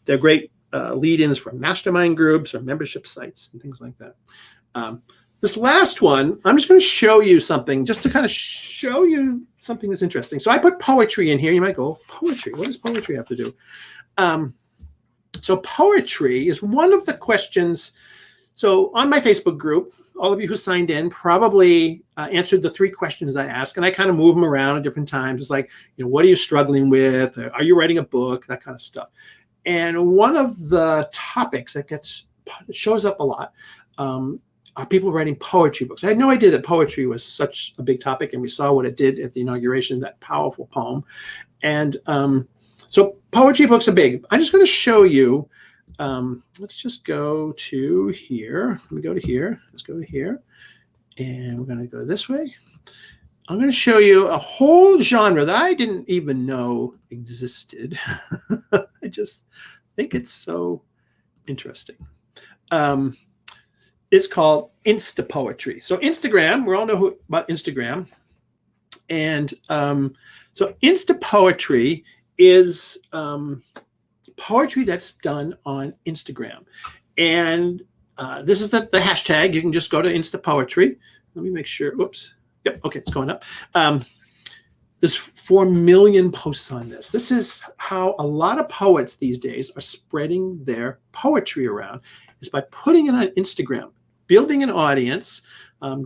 They're great lead-ins for mastermind groups or membership sites and things like that. This last one, I'm just going to show you something, just to kind of show you something that's interesting. So I put poetry in here. You might go, poetry? What does poetry have to do? So poetry is one of the questions. So on my Facebook group, all of you who signed in probably answered the 3 questions I ask, and I kind of move them around at different times. It's like, what are you struggling with? Are you writing a book? That kind of stuff. And one of the topics that shows up a lot are people writing poetry books. I had no idea that poetry was such a big topic, and we saw what it did at the inauguration, that powerful poem. And so poetry books are big. I'm just going to show you. Let's just go to here. Let me go to here. Let's go to here. And we're going to go this way. I'm going to show you a whole genre that I didn't even know existed. I just think it's so interesting. It's called Insta Poetry. So Instagram, we all know about Instagram. And so Insta Poetry is poetry that's done on Instagram. And this is the hashtag. You can just go to Insta Poetry. Let me make sure. Whoops. Yep. Okay. It's going up. There's 4 million posts on this. This is how a lot of poets these days are spreading their poetry around, is by putting it on Instagram, building an audience,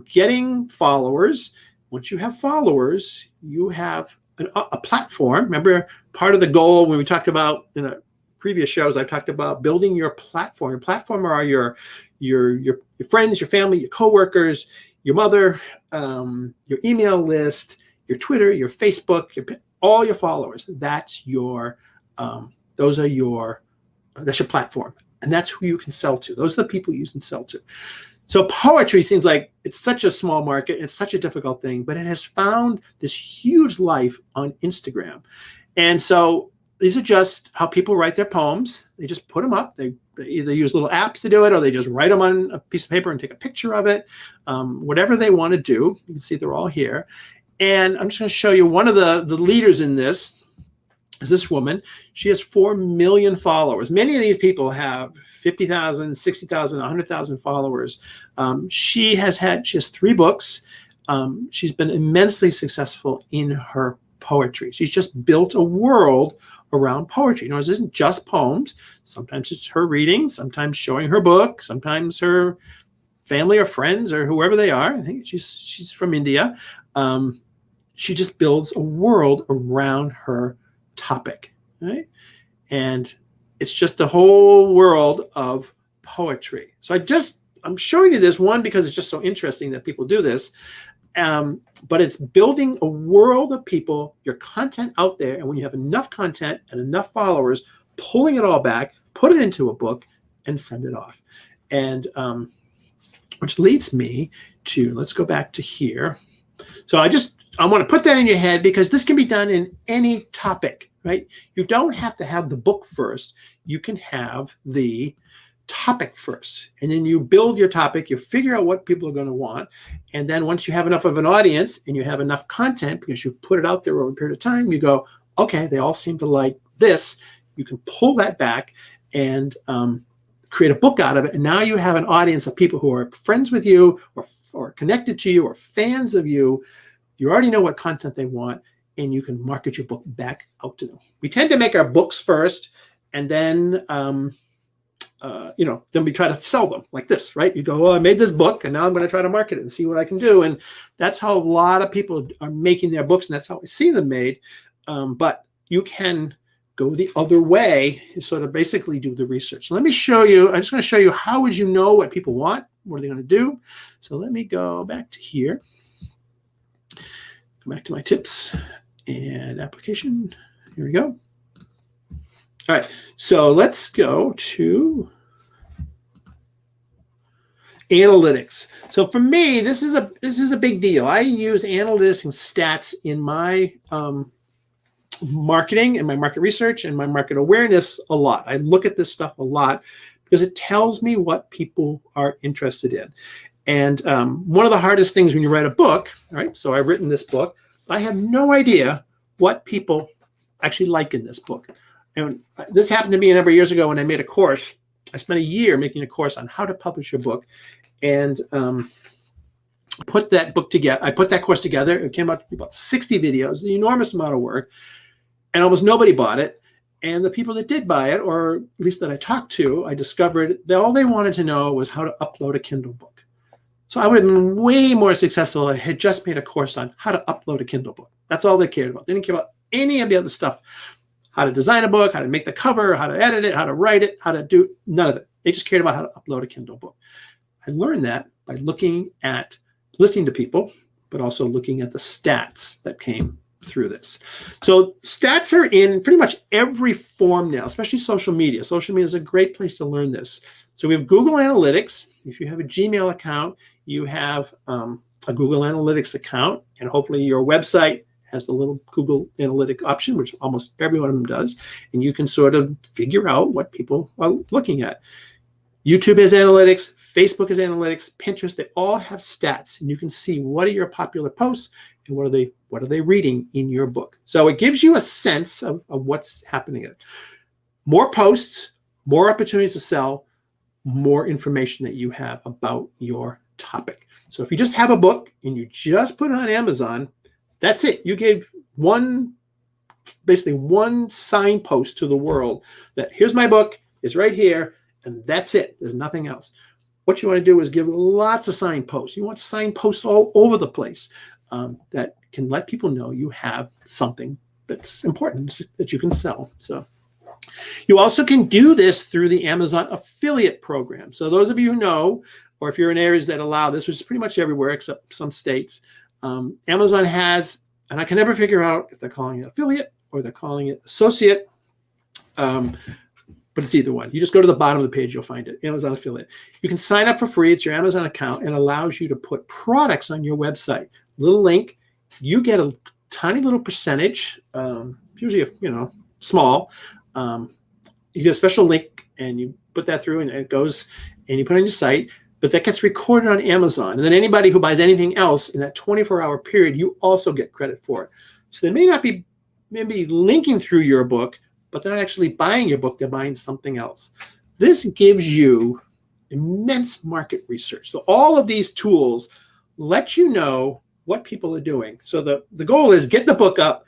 getting followers. Once you have followers, you have a platform. Remember, part of the goal when we talked about in a previous shows, I talked about building your platform. Your platform are your friends, your family, your coworkers, your mother, your email list, your Twitter, your Facebook, all your followers. That's your that's your platform, and that's who you can sell to. Those are the people you can sell to. So poetry seems like it's such a small market. It's such a difficult thing, but it has found this huge life on Instagram. And so these are just how people write their poems. They just put them up. They either use little apps to do it, or they just write them on a piece of paper and take a picture of it. Whatever they want to do. You can see they're all here. And I'm just going to show you one of the leaders in this is this woman. She has 4 million followers. Many of these people have 50,000, 60,000, 100,000 followers. She has 3 books. She's been immensely successful in her poetry. She's just built a world around poetry. This isn't just poems. Sometimes it's her reading, sometimes showing her book, sometimes her family or friends or whoever they are. I think she's from India. She just builds a world around her topic, right? And it's just the whole world of poetry. So I'm showing you this one because it's just so interesting that people do this. But it's building a world of people, your content out there. And when you have enough content and enough followers, pulling it all back, put it into a book and send it off. And which leads me to, let's go back to here. So I want to put that in your head because this can be done in any topic, right? You don't have to have the book first. You can have the topic first. And then you build your topic, you figure out what people are going to want. And then once you have enough of an audience and you have enough content because you put it out there over a period of time, you go, okay, they all seem to like this. You can pull that back and create a book out of it. And now you have an audience of people who are friends with you or connected to you or fans of you You already know what content they want, and you can market your book back out to them. We tend to make our books first, and then then we try to sell them like this, right? You go, I made this book, and now I'm going to try to market it and see what I can do. And that's how a lot of people are making their books, and that's how I see them made. But you can go the other way and sort of basically do the research. So let me show you. I'm just going to show you how would you know what people want? What are they going to do? So let me go back to here. Go back to my tips and application. Here we go. All right, so let's go to analytics. So for me, this is a big deal. I use analytics and stats in my marketing and my market research and my market awareness a lot. I look at this stuff a lot because it tells me what people are interested in. And one of the hardest things when you write a book, right? So I've written this book. I have no idea what people actually like in this book. And this happened to me a number of years ago when I made a course. I spent a year making a course on how to publish your book, and put that book together. I put that course together. It came out to be about 60 videos, an enormous amount of work, and almost nobody bought it. And the people that did buy it, or at least that I talked to, I discovered that all they wanted to know was how to upload a Kindle book. So I would have been way more successful if I had just made a course on how to upload a Kindle book. That's all they cared about. They didn't care about any of the other stuff. How to design a book, how to make the cover, how to edit it, how to write it, how to do none of it. They just cared about how to upload a Kindle book. I learned that by listening to people, but also looking at the stats that came through this. So stats are in pretty much every form now, especially social media. Social media is a great place to learn this. So we have Google Analytics. If you have a Gmail account, you have a Google Analytics account, and hopefully your website has the little Google Analytic option, which almost every one of them does. And you can sort of figure out what people are looking at. YouTube has analytics, Facebook has analytics, Pinterest, they all have stats. And you can see what are your popular posts and what are they reading in your book. So it gives you a sense of what's happening. More posts, more opportunities to sell, more information that you have about your topic. So if you just have a book and you just put it on Amazon, that's it. You gave basically one signpost to the world that here's my book, it's right here, and that's it. There's nothing else. What you want to do is give lots of signposts. You want signposts all over the place that can let people know you have something that's important that you can sell. So you also can do this through the Amazon affiliate program. So those of you who know, or if you're in areas that allow this, which is pretty much everywhere except some states, Amazon has, and I can never figure out if they're calling it affiliate or they're calling it associate, but it's either one. You just go to the bottom of the page, you'll find it, Amazon affiliate. You can sign up for free. It's your Amazon account and allows you to put products on your website. Little link, you get a tiny little percentage, usually small. You get a special link and you put that through and it goes and you put it on your site. But that gets recorded on Amazon. And then anybody who buys anything else in that 24-hour period, you also get credit for it. So they may not be maybe linking through your book, but they're not actually buying your book. They're buying something else. This gives you immense market research. So all of these tools let you know what people are doing. So the goal is get the book up,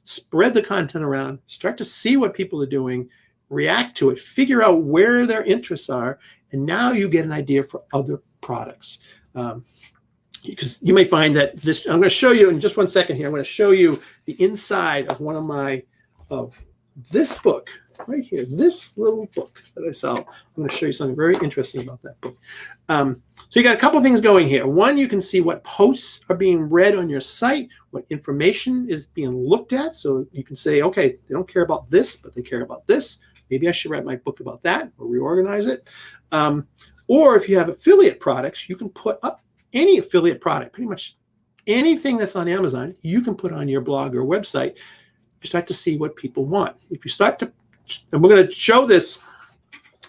spread the content around, start to see what people are doing, react to it, figure out where their interests are, and now you get an idea for other products. Because you may find that this, I'm going to show you in just one second here, I'm going to show you the inside of this book right here, this little book that I sell. I'm going to show you something very interesting about that book. So you got a couple things going here. One, you can see what posts are being read on your site, what information is being looked at. So you can say, okay, they don't care about this, but they care about this. Maybe I should write my book about that or reorganize it. Or if you have affiliate products, you can put up any affiliate product, pretty much anything that's on Amazon, you can put on your blog or website. You start to see what people want. If you start to, and we're going to show this,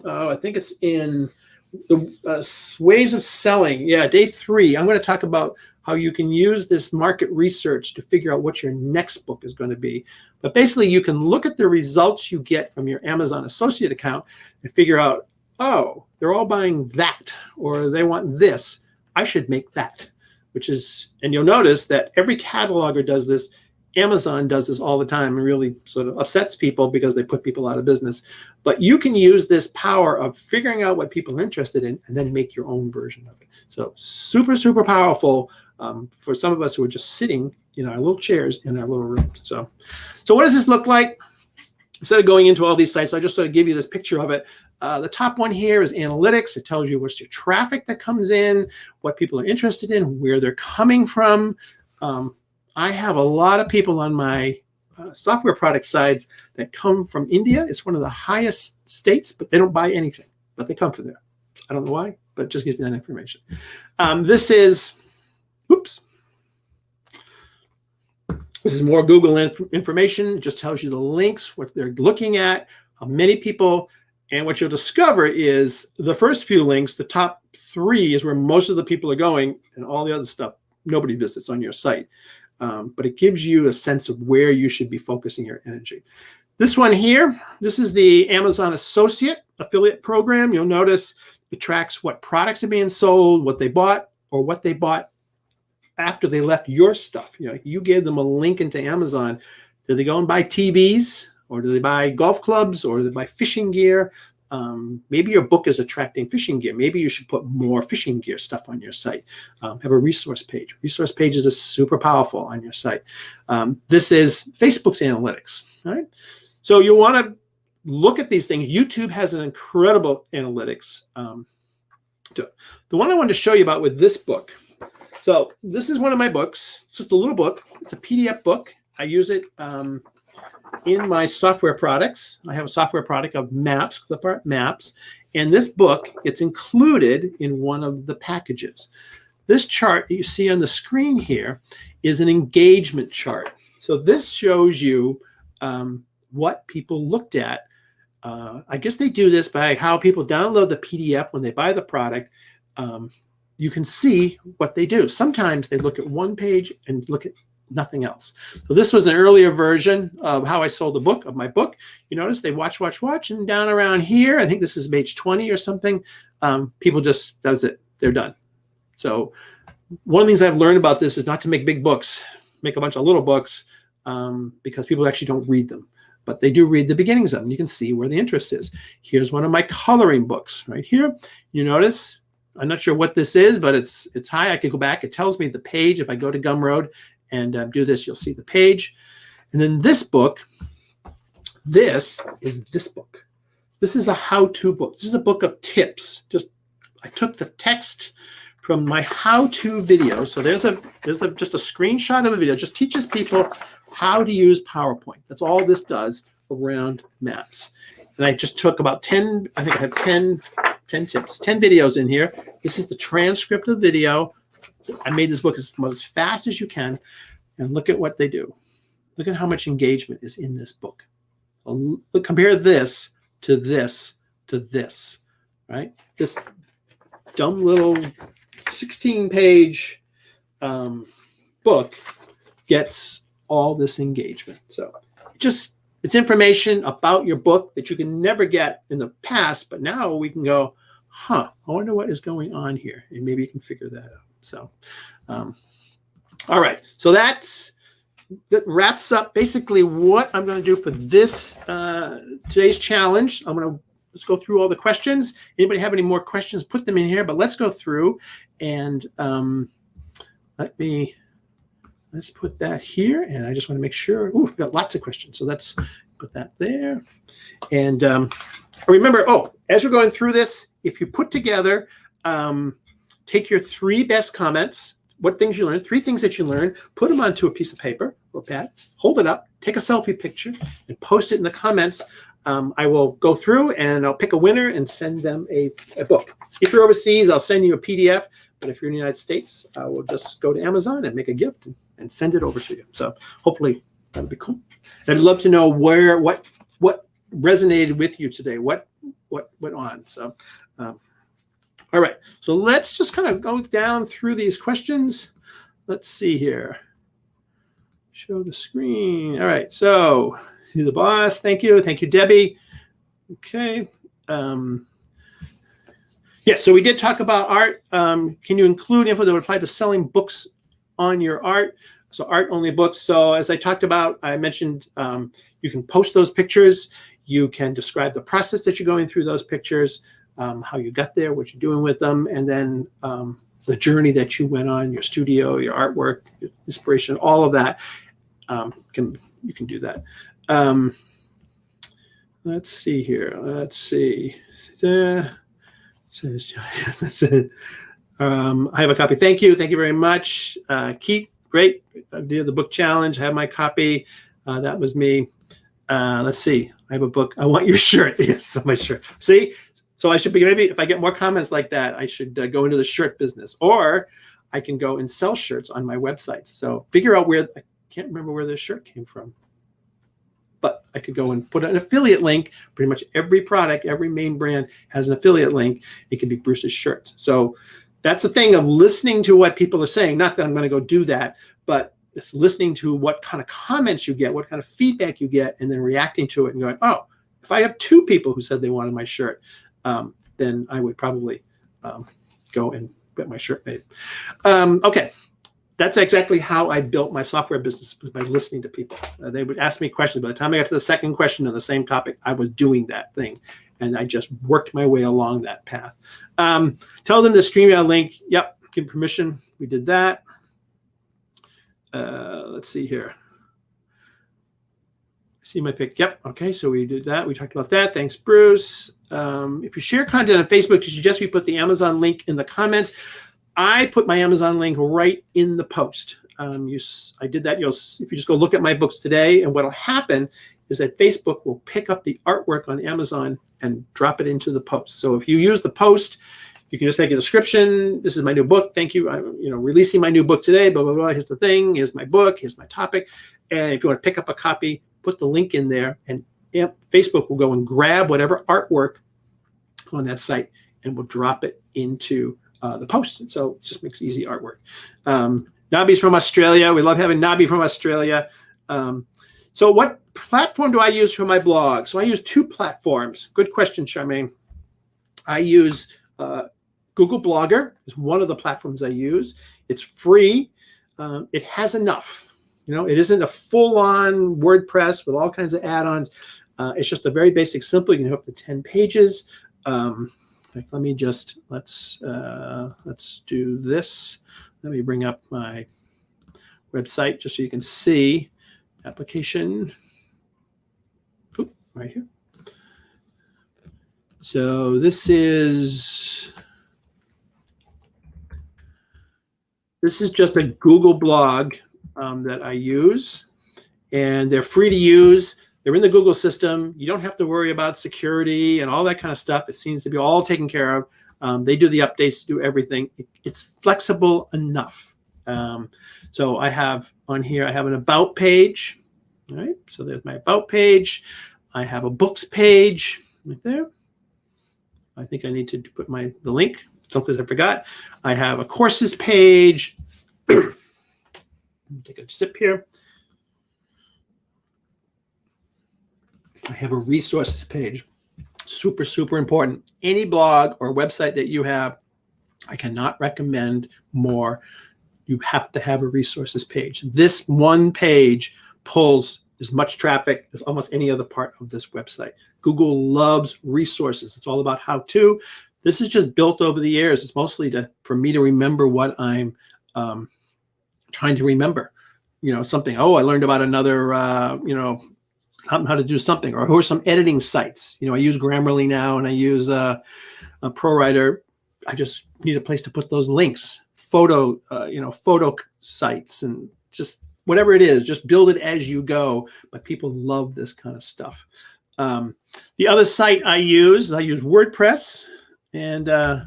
I think it's in the ways of selling. Yeah, day 3. I'm going to talk about how you can use this market research to figure out what your next book is going to be. But basically, you can look at the results you get from your Amazon associate account and figure out, oh, they're all buying that, or they want this. I should make that. which is, and you'll notice that every cataloger does this. Amazon does this all the time and really sort of upsets people because they put people out of business. But you can use this power of figuring out what people are interested in and then make your own version of it. So super, super powerful for some of us who are just sitting in our little chairs in our little rooms. So what does this look like? Instead of going into all these sites, I'll just sort of give you this picture of it. The top one here is analytics. It tells you what's your traffic that comes in, what people are interested in, where they're coming from. I have a lot of people on my software product sites that come from India. It's one of the highest states, but they don't buy anything, but they come from there. I don't know why, but it just gives me that information. This is more Google information. It just tells you the links, what they're looking at, how many people, and what you'll discover is the first few links, the top 3 is where most of the people are going, and all the other stuff nobody visits on your site. But it gives you a sense of where you should be focusing your energy. This one here, this is the Amazon Associate Affiliate Program. You'll notice it tracks what products are being sold, what they bought, or what they bought after they left your stuff. You know, you gave them a link into Amazon. Did they go and buy TVs, or do they buy golf clubs, or do they buy fishing gear? Maybe your book is attracting fishing gear. Maybe you should put more fishing gear stuff on your site. Have a resource page. Resource pages are super powerful on your site. This is Facebook's analytics. All right. So you want to look at these things. YouTube has an incredible analytics. The one I wanted to show you about with this book. So this is one of my books. It's just a little book. It's a PDF book. I use it in my software products. I have a software product of maps, clip art maps, and this book, it's included in one of the packages. This chart that you see on the screen here is an engagement chart. So this shows you what people looked at. I guess they do this by how people download the PDF when they buy the product. You can see what they do. Sometimes they look at one page and look at nothing else. So this was an earlier version of how I sold the book, of my book. You notice they watch, and down around here, I think this is page 20 or something, people just, that was it, they're done. So one of the things I've learned about this is not to make big books, make a bunch of little books, because people actually don't read them. But they do read the beginnings of them. You can see where the interest is. Here's one of my coloring books right here. You notice, I'm not sure what this is, but it's high. I could go back. It tells me the page. If I go to Gumroad and do this, you'll see the page. And then this book, this is this book. This is a how-to book. This is a book of tips. I took the text from my how-to video. So there's just a screenshot of a video. It just teaches people how to use PowerPoint. That's all this does around maps. And I just took about 10, I think I have 10 tips, 10 videos in here. This is the transcript of the video. I made this book as fast as you can. And look at what they do. Look at how much engagement is in this book. Compare this to this to this, right? This dumb little 16-page book gets all this engagement. So it's information about your book that you can never get in the past, but now we can go, I wonder what is going on here, and maybe you can figure that out. So, all right. So that wraps up basically what I'm going to do for this today's challenge. Let's go through all the questions. Anybody have any more questions? Put them in here. But let's go through and let's put that here. And I just want to make sure. Ooh, we've got lots of questions. So let's put that there. And remember, as we're going through this, if you put together, take your 3 best comments, what things you learned, 3 things that you learned, put them onto a piece of paper or pad, hold it up, take a selfie picture, and post it in the comments. I will go through and I'll pick a winner and send them a book. If you're overseas, I'll send you a PDF. But if you're in the United States, I will just go to Amazon and make a gift and send it over to you. So hopefully that'll be cool. And I'd love to know what resonated with you today, what went on. So, all right. So let's just kind of go down through these questions. Let's see here. Show the screen. All right. So you're the boss. Thank you. Thank you, Debbie. Okay. Yes, so we did talk about art. Can you include info that would apply to selling books on your art? So art only books. So as I talked about, I mentioned you can post those pictures. You can describe the process that you're going through those pictures, how you got there, what you're doing with them, and then the journey that you went on, your studio, your artwork, your inspiration, all of that. You can do that. Let's see here. Let's see. I have a copy. Thank you. Thank you very much. Keith, great. I did the book challenge. I have my copy. That was me. Let's see. I have a book. I want your shirt. Yes, my shirt. See? So I should be, maybe if I get more comments like that, I should go into the shirt business, or I can go and sell shirts on my website. So figure out where, I can't remember where this shirt came from, but I could go and put an affiliate link. Pretty much every product, every main brand has an affiliate link. It can be Bruce's shirts. So that's the thing of listening to what people are saying. Not that I'm going to go do that, but it's listening to what kind of comments you get, what kind of feedback you get, and then reacting to it and going, oh, if I have 2 people who said they wanted my shirt, then I would probably go and get my shirt made. Okay. That's exactly how I built my software business, was by listening to people. They would ask me questions. By the time I got to the second question on the same topic, I was doing that thing. And I just worked my way along that path. Tell them the StreamYard link. Yep, give permission. We did that. Let's see here. See my pick. Yep. Okay, so we did that. We talked about that. Thanks, Bruce. If you share content on Facebook, you suggest we put the Amazon link in the comments. I put my Amazon link right in the post. I did that. If you just go look at my books today, and what'll happen is that Facebook will pick up the artwork on Amazon and drop it into the post. So if you use the post, you can just make a description. This is my new book. Thank you. I'm releasing my new book today. Blah, blah, blah. Here's the thing. Here's my book. Here's my topic. And if you want to pick up a copy, put the link in there, and Facebook will go and grab whatever artwork on that site and will drop it into the post. So it just makes easy artwork. Nobby's from Australia. We love having Nobby from Australia. So what platform do I use for my blog? So I use 2 platforms. Good question, Charmaine. I use Google Blogger is one of the platforms I use. It's free. It has enough. It isn't a full-on WordPress with all kinds of add-ons. It's just a very basic, simple. You can have up to 10 pages. Let's do this. Let me bring up my website just so you can see application. Oop, right here. So this is just a Google blog that I use, and they're free to use. They're in the Google system. You don't have to worry about security and all that kind of stuff. It seems to be all taken care of. They do the updates, do everything. It's flexible enough. So I have on here, I have an about page. All right, so there's my about page. I have a books page right there. I think I need to put the link. Don't because I forgot. I have a courses page. Take a sip here. I have a resources page. Super, super important. Any blog or website that you have, I cannot recommend more. You have to have a resources page. This one page pulls as much traffic as almost any other part of this website. Google loves resources. It's all about how to. This is just built over the years. It's mostly for me to remember what I'm trying to remember. Something. Oh, I learned about another, how to do something, or who are some editing sites. I use Grammarly now, and I use a ProWriter. I just need a place to put those links, photo sites, and just whatever it is, just build it as you go. But people love this kind of stuff. The other site I use WordPress, and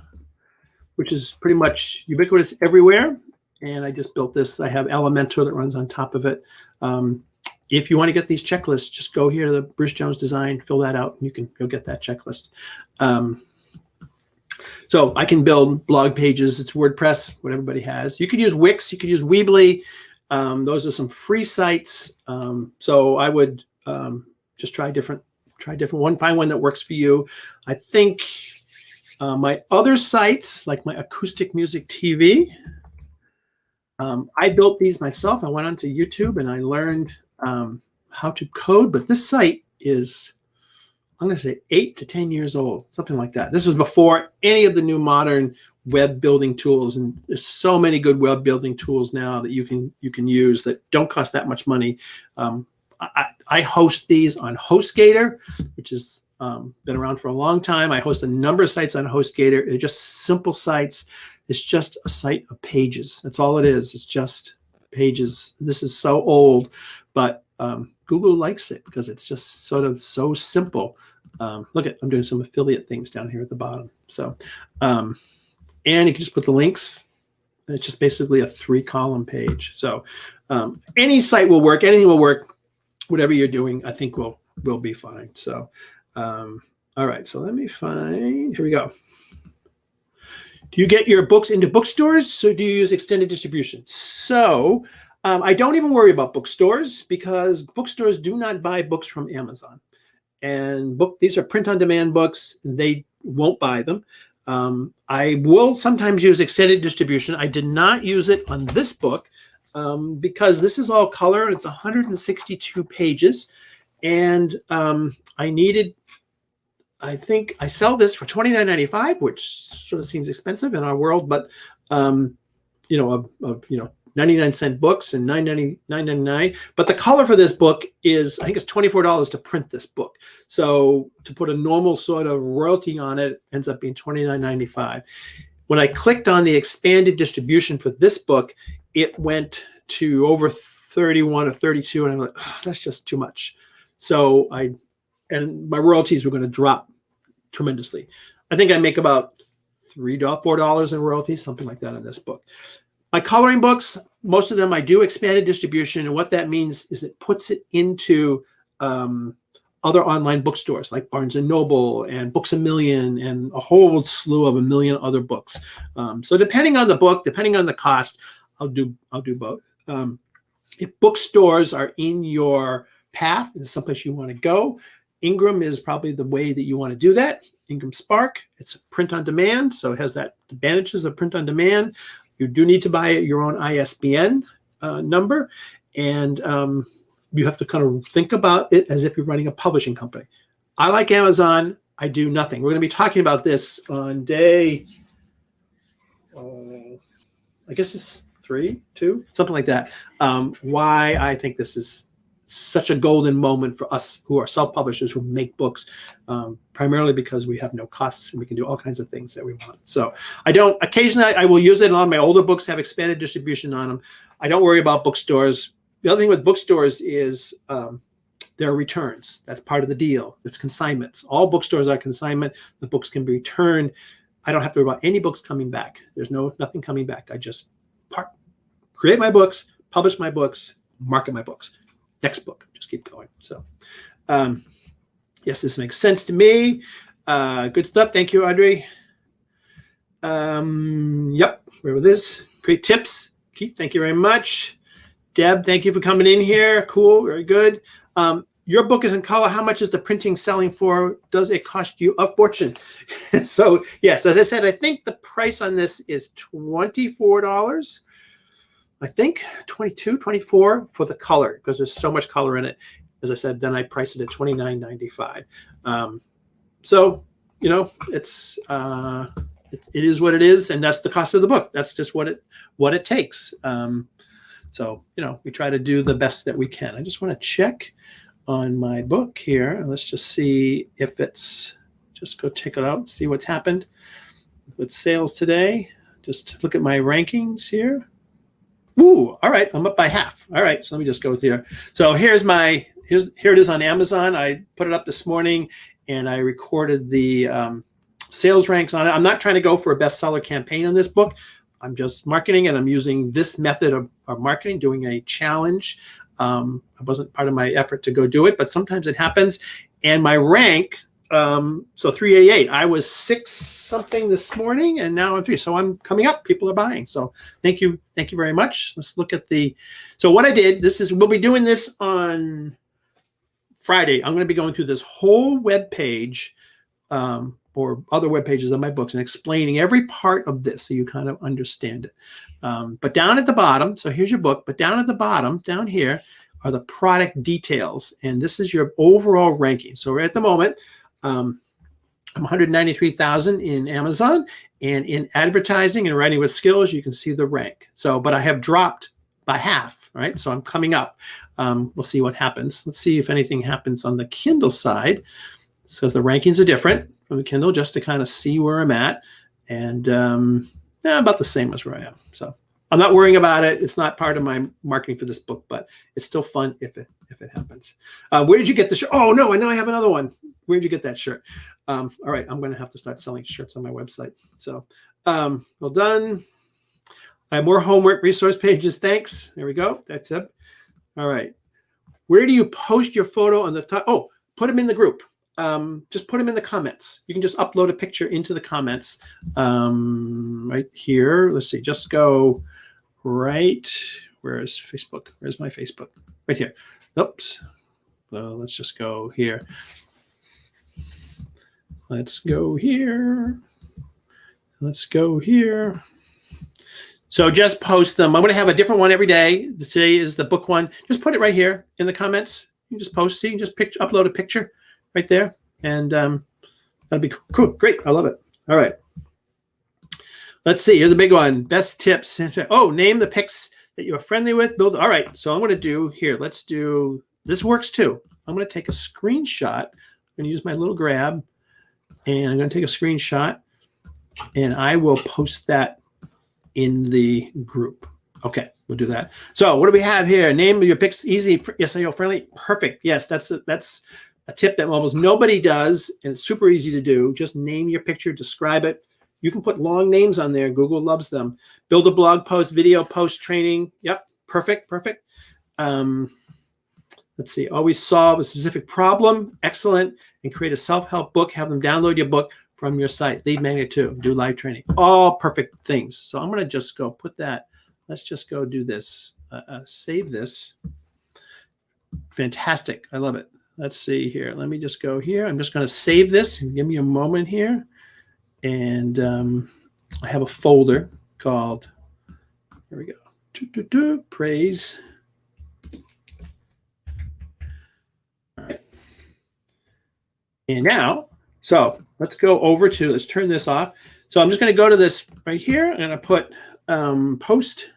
which is pretty much ubiquitous everywhere. And I just built this. I have Elementor that runs on top of it. If you want to get these checklists, just go here to the Bruce Jones Design, fill that out, and you'll get that checklist. So I can build blog pages. It's WordPress, what everybody has. You could use Wix. You could use Weebly. Those are some free sites. So I would just try different one. Find one that works for you. I think My other sites, like my acoustic music TV, I built these myself. I went onto YouTube and I learned how to code, but this site is, I'm going to say 8 to 10 years old, something like that. This was before any of the new modern web building tools, and there's so many good web building tools now that you can use that don't cost that much money. I host these on HostGator, which has been around for a long time. I host a number of sites on HostGator. They're just simple sites. It's just a site of pages. That's all it is. It's just pages. This is so old, but Google likes it because it's just sort of so simple. Look at, I'm doing some affiliate things down here at the bottom. So, and you can just put the links. It's just basically a 3-column page. So any site will work. Anything will work. Whatever you're doing, I think will be fine. So, all right. So let me find, here we go. Do you get your books into bookstores, or do you use extended distribution? So I don't even worry about bookstores because bookstores do not buy books from Amazon. And these are print-on-demand books. They won't buy them. I will sometimes use extended distribution. I did not use it on this book because this is all color. It's 162 pages. And I think I sell this for $29.95, which sort of seems expensive in our world, but 99-cent books and $9.99. But the color for this book is, I think it's $24 to print this book. So to put a normal sort of royalty on it ends up being $29.95. When I clicked on the expanded distribution for this book, it went to over 31 or 32, and I'm like, oh, that's just too much. So and my royalties were going to drop tremendously. I think I make about $4 in royalties, something like that on this book. My coloring books, most of them I do expanded distribution, and what that means is it puts it into other online bookstores like Barnes & Noble and Books A Million and a whole slew of a million other books. So depending on the book, depending on the cost, I'll do both. If bookstores are in your path, it's someplace you want to go, Ingram is probably the way that you want to do that. Ingram Spark, it's print on demand, so it has that advantages of print on demand. You do need to buy your own ISBN number, and you have to kind of think about it as if you're running a publishing company. I like Amazon. I do nothing. We're going to be talking about this on day, I guess it's 3, 2, something like that. Why I think this is such a golden moment for us who are self-publishers who make books, primarily because we have no costs and we can do all kinds of things that we want. So occasionally I will use it. A lot of my older books have expanded distribution on them. I don't worry about bookstores. The other thing with bookstores is there are returns. That's part of the deal. It's consignments. All bookstores are consignment. The books can be returned. I don't have to worry about any books coming back. There's nothing coming back. I just create my books, publish my books, market my books. Next book, just keep going. So, yes, this makes sense to me. Good stuff. Thank you, Audrey. Yep, where was this? Great tips. Keith, thank you very much. Deb, thank you for coming in here. Cool, very good. Your book is in color. How much is the printing selling for? Does it cost you a fortune? So, yes, as I said, I think the price on this is $24. I think 22, 24 for the color, because there's so much color in it. As I said, then I priced it at $29.95. So, it's it is what it is, and that's the cost of the book. That's just what it takes. So, we try to do the best that we can. I just want to check on my book here, and let's just see if it's, just go check it out and see what's happened with sales today. Just look at my rankings here. Ooh, all right, I'm up by half. All right, so let me just go here. So here it is on Amazon. I put it up this morning, and I recorded the sales ranks on it. I'm not trying to go for a bestseller campaign on this book. I'm just marketing, and I'm using this method of marketing, doing a challenge. It wasn't part of my effort to go do it, but sometimes it happens. And my rank, so 388. I was 6 something this morning, and now I'm 3. So I'm coming up. People are buying. So thank you very much. Let's look at so what I did. We'll be doing this on Friday. I'm going to be going through this whole web page or other web pages of my books and explaining every part of this so you kind of understand it. But down at the bottom, so here's your book, but down at the bottom, down here, are the product details. And this is your overall ranking. So at the moment, I'm 193,000 in Amazon, and in advertising and writing with skills, you can see the rank. So, but I have dropped by half, right? So I'm coming up. We'll see what happens. Let's see if anything happens on the Kindle side. So the rankings are different from the Kindle, just to kind of see where I'm at. And about the same as where I am. So I'm not worrying about it. It's not part of my marketing for this book, but it's still fun if it happens. Where did you get the shirt? Oh, no, I know I have another one. Where did you get that shirt? All right, I'm going to have to start selling shirts on my website. So well done. I have more homework resource pages. Thanks. There we go. That's it. All right. Where do you post your photo on the top? Oh, put them in the group. Just put them in the comments. You can just upload a picture into the comments right here. Let's see. Just go right. Where's Facebook? Where's my Facebook? Right here. Oops. So let's just go here. Let's go here. Let's go here. So just post them. I'm going to have a different one every day. Today is the book one. Just put it right here in the comments. You can just post. See, you can just upload a picture right there. And that'll be cool. Great. I love it. All right. Let's see. Here's a big one. Best tips. Oh, name the picks that you're friendly with. Build. All right. So I'm going to do here. Let's do, this works too. I'm going to take a screenshot. I'm going to use my little grab. And I'm going to take a screenshot, and I will post that in the group. Okay, we'll do that. So what do we have here? Name your picks, easy, SEO friendly. Perfect. Yes, that's a tip that almost nobody does, and it's super easy to do. Just name your picture, describe it. You can put long names on there. Google loves them. Build a blog post, video post, training. Yep, perfect, perfect. Let's see, always solve a specific problem. Excellent. And create a self-help book. Have them download your book from your site. Lead magnet too. Do live training. All perfect things. So I'm going to just go put that. Let's just go do this. Save this. Fantastic. I love it. Let's see here. Let me just go here. I'm just going to save this. Give me a moment here. And I have a folder called, here we go, praise. And now, so let's go over to, let's turn this off. So I'm just going to go to this right here, and I put post,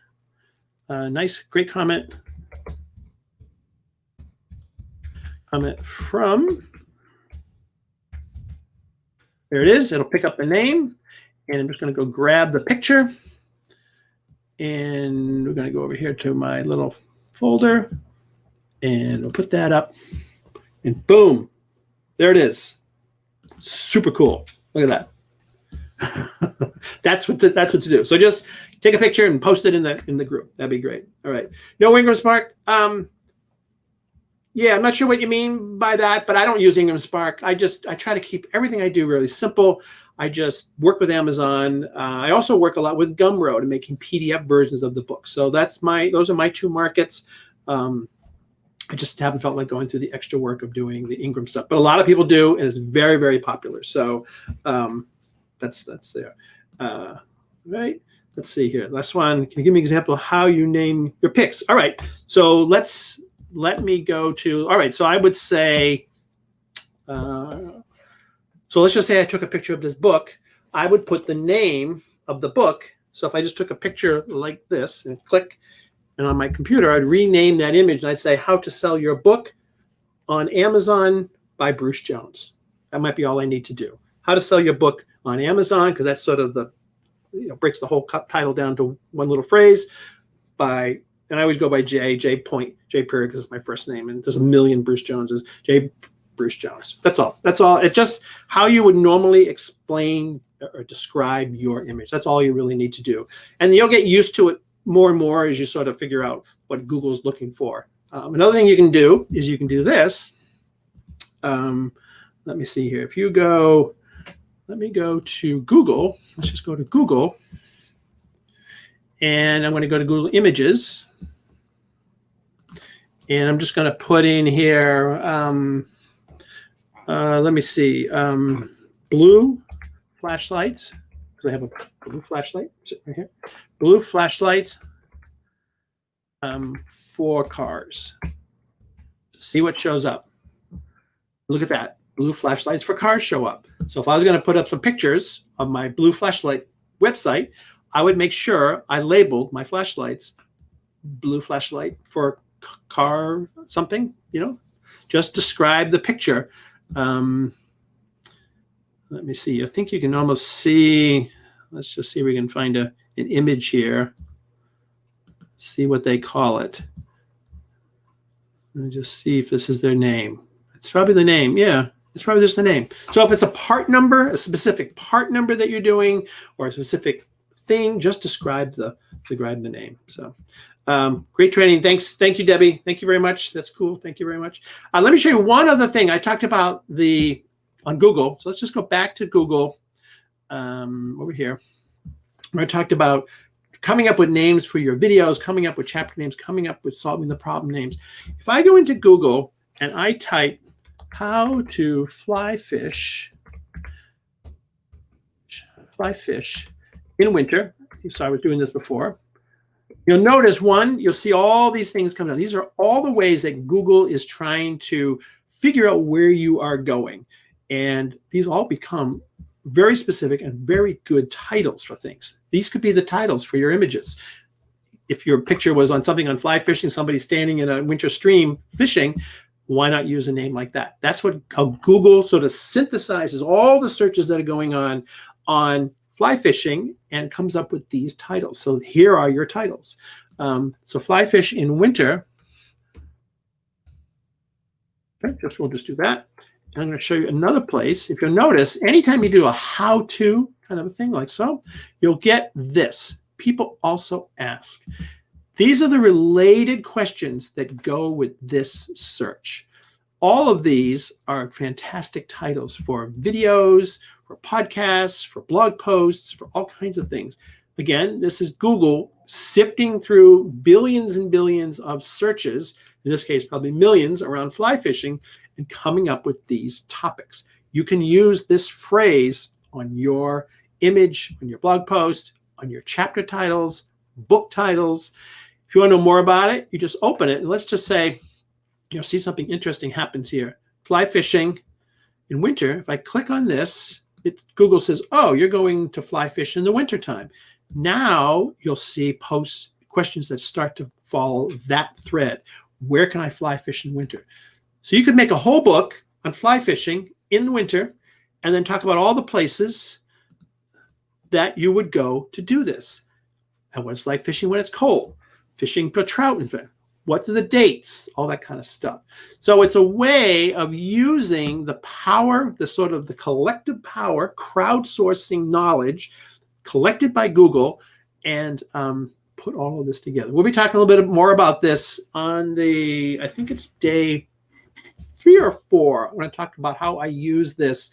nice, great comment from, there it is. It'll pick up the name, and I'm just going to go grab the picture, and we're going to go over here to my little folder, and we'll put that up, and boom. There it is. Super cool. Look at that. That's what to do. So just take a picture and post it in the group. That'd be great. All right. No Ingram Spark. Yeah, I'm not sure what you mean by that, but I don't use Ingram Spark. I try to keep everything I do really simple. I just work with Amazon. I also work a lot with Gumroad and making PDF versions of the book. So those are my two markets. I just haven't felt like going through the extra work of doing the Ingram stuff, but a lot of people do, and it's very, very popular. So that's there. Right. Let's see here. Last one. Can you give me an example of how you name your picks? All right. So let me go to. All right. So I would say. So let's just say I took a picture of this book. I would put the name of the book. So if I just took a picture like this and click. And on my computer, I'd rename that image, and I'd say, How to Sell Your Book on Amazon by Bruce Jones. That might be all I need to do. How to Sell Your Book on Amazon, because that's sort of the, breaks the whole title down to one little phrase. And I always go by J period, because it's my first name, and there's a million Bruce Joneses. J. Bruce Jones. That's all. That's all. It's just how you would normally explain or describe your image. That's all you really need to do. And you'll get used to it more and more as you sort of figure out what Google's looking for. Another thing you can do is you can do this. Let me see here. If you go, let me go to Google. Let's just go to Google. And I'm going to go to Google Images. And I'm just going to put in here, let me see, blue flashlights. So I have a blue flashlight right here. Blue flashlight for cars. See what shows up. Look at that. Blue flashlights for cars show up. So if I was going to put up some pictures of my blue flashlight website, I would make sure I labeled my flashlights blue flashlight for car something, just describe the picture. Let me see. I think you can almost see. Let's just see if we can find an image here. See what they call it. Let me just see if this is their name. It's probably the name. Yeah, it's probably just the name. So if it's a part number, a specific part number that you're doing, or a specific thing, just describe the name. So great training. Thanks. Thank you, Debbie. Thank you very much. That's cool. Thank you very much. Let me show you one other thing. I talked about on Google. So let's just go back to Google over here, where I talked about coming up with names for your videos, coming up with chapter names, coming up with solving the problem names. If I go into Google and I type how to fly fish in winter, so I was doing this before, you'll notice you'll see all these things come down. These are all the ways that Google is trying to figure out where you are going. And these all become very specific and very good titles for things. These could be the titles for your images. If your picture was on something on fly fishing, somebody standing in a winter stream fishing, why not use a name like that? That's how Google sort of synthesizes all the searches that are going on fly fishing and comes up with these titles. So here are your titles. So fly fish in winter. Okay, we'll just do that. And I'm going to show you another place. If you'll notice, anytime you do a how-to kind of a thing like so, you'll get this. People also ask. These are the related questions that go with this search. All of these are fantastic titles for videos, for podcasts, for blog posts, for all kinds of things. Again, this is Google sifting through billions and billions of searches, in this case, probably millions around fly fishing, and coming up with these topics. You can use this phrase on your image, on your blog post, on your chapter titles, book titles. If you want to know more about it, you just open it. And let's just say, see something interesting happens here. Fly fishing in winter. If I click on this, Google says, oh, you're going to fly fish in the wintertime. Now you'll see questions that start to follow that thread. Where can I fly fish in winter? So you could make a whole book on fly fishing in the winter and then talk about all the places that you would go to do this. And what it's like fishing when it's cold, fishing for trout, what are the dates, all that kind of stuff. So it's a way of using the power, the collective power, crowdsourcing knowledge collected by Google, and put all of this together. We'll be talking a little bit more about this on I think it's day 3 or 4. I'm going to talk about how I use this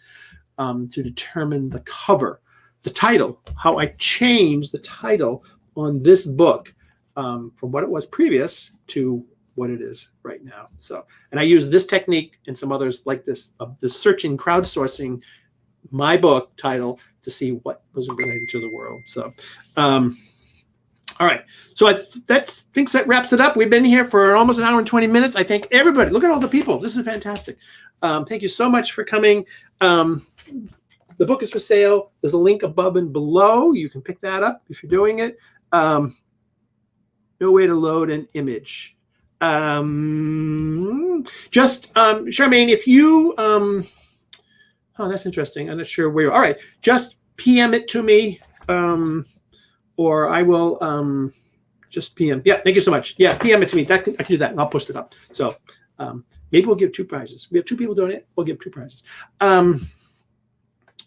to determine the cover, the title, how I change the title on this book from what it was previous to what it is right now. So, and I use this technique and some others like this, of the searching, crowdsourcing my book title to see what was related to the world. So, all right. So I think that wraps it up. We've been here for almost an hour and 20 minutes. I thank everybody. Look at all the people. This is fantastic. Thank you so much for coming. The book is for sale. There's a link above and below. You can pick that up if you're doing it. No way to load an image. Charmaine, if you, oh, that's interesting. I'm not sure where you are. All right. Just PM it to me. Or I will just PM. Yeah, thank you so much. Yeah, PM it to me. I can do that, and I'll post it up. So maybe we'll give 2 prizes. We have 2 people doing it. We'll give 2 prizes.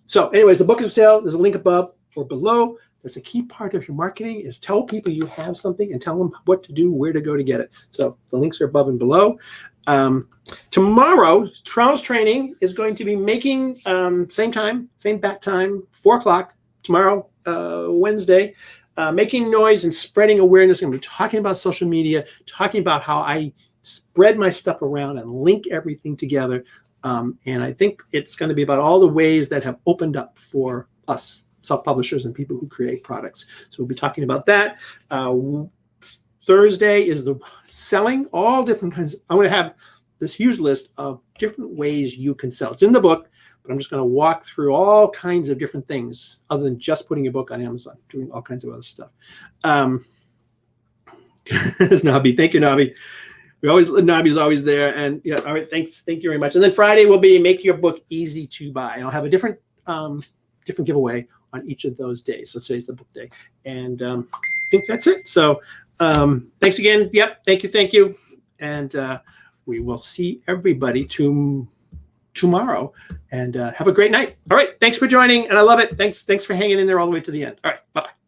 So anyways, the book is for sale. There's a link above or below. That's a key part of your marketing, is tell people you have something and tell them what to do, where to go to get it. So the links are above and below. Tomorrow, Charles Training is going to be making, same time, same bat time, 4 o'clock tomorrow, Wednesday, making noise and spreading awareness. I'm going to be talking about social media, talking about how I spread my stuff around and link everything together. And I think it's going to be about all the ways that have opened up for us, self-publishers and people who create products. So we'll be talking about that. Thursday is the selling, all different kinds. I'm going to have this huge list of different ways you can sell. It's in the book, but I'm just going to walk through all kinds of different things other than just putting a book on Amazon, doing all kinds of other stuff. Nabi, thank you, Nabi. Nabi's always there. And yeah, all right, thanks. Thank you very much. And then Friday will be make your book easy to buy. And I'll have a different giveaway on each of those days. So today's the book day. And I think that's it. So thanks again. Yep. Thank you. And we will see everybody tomorrow. And have a great night. All right. Thanks for joining. And I love it. Thanks for hanging in there all the way to the end. All right. Bye-bye.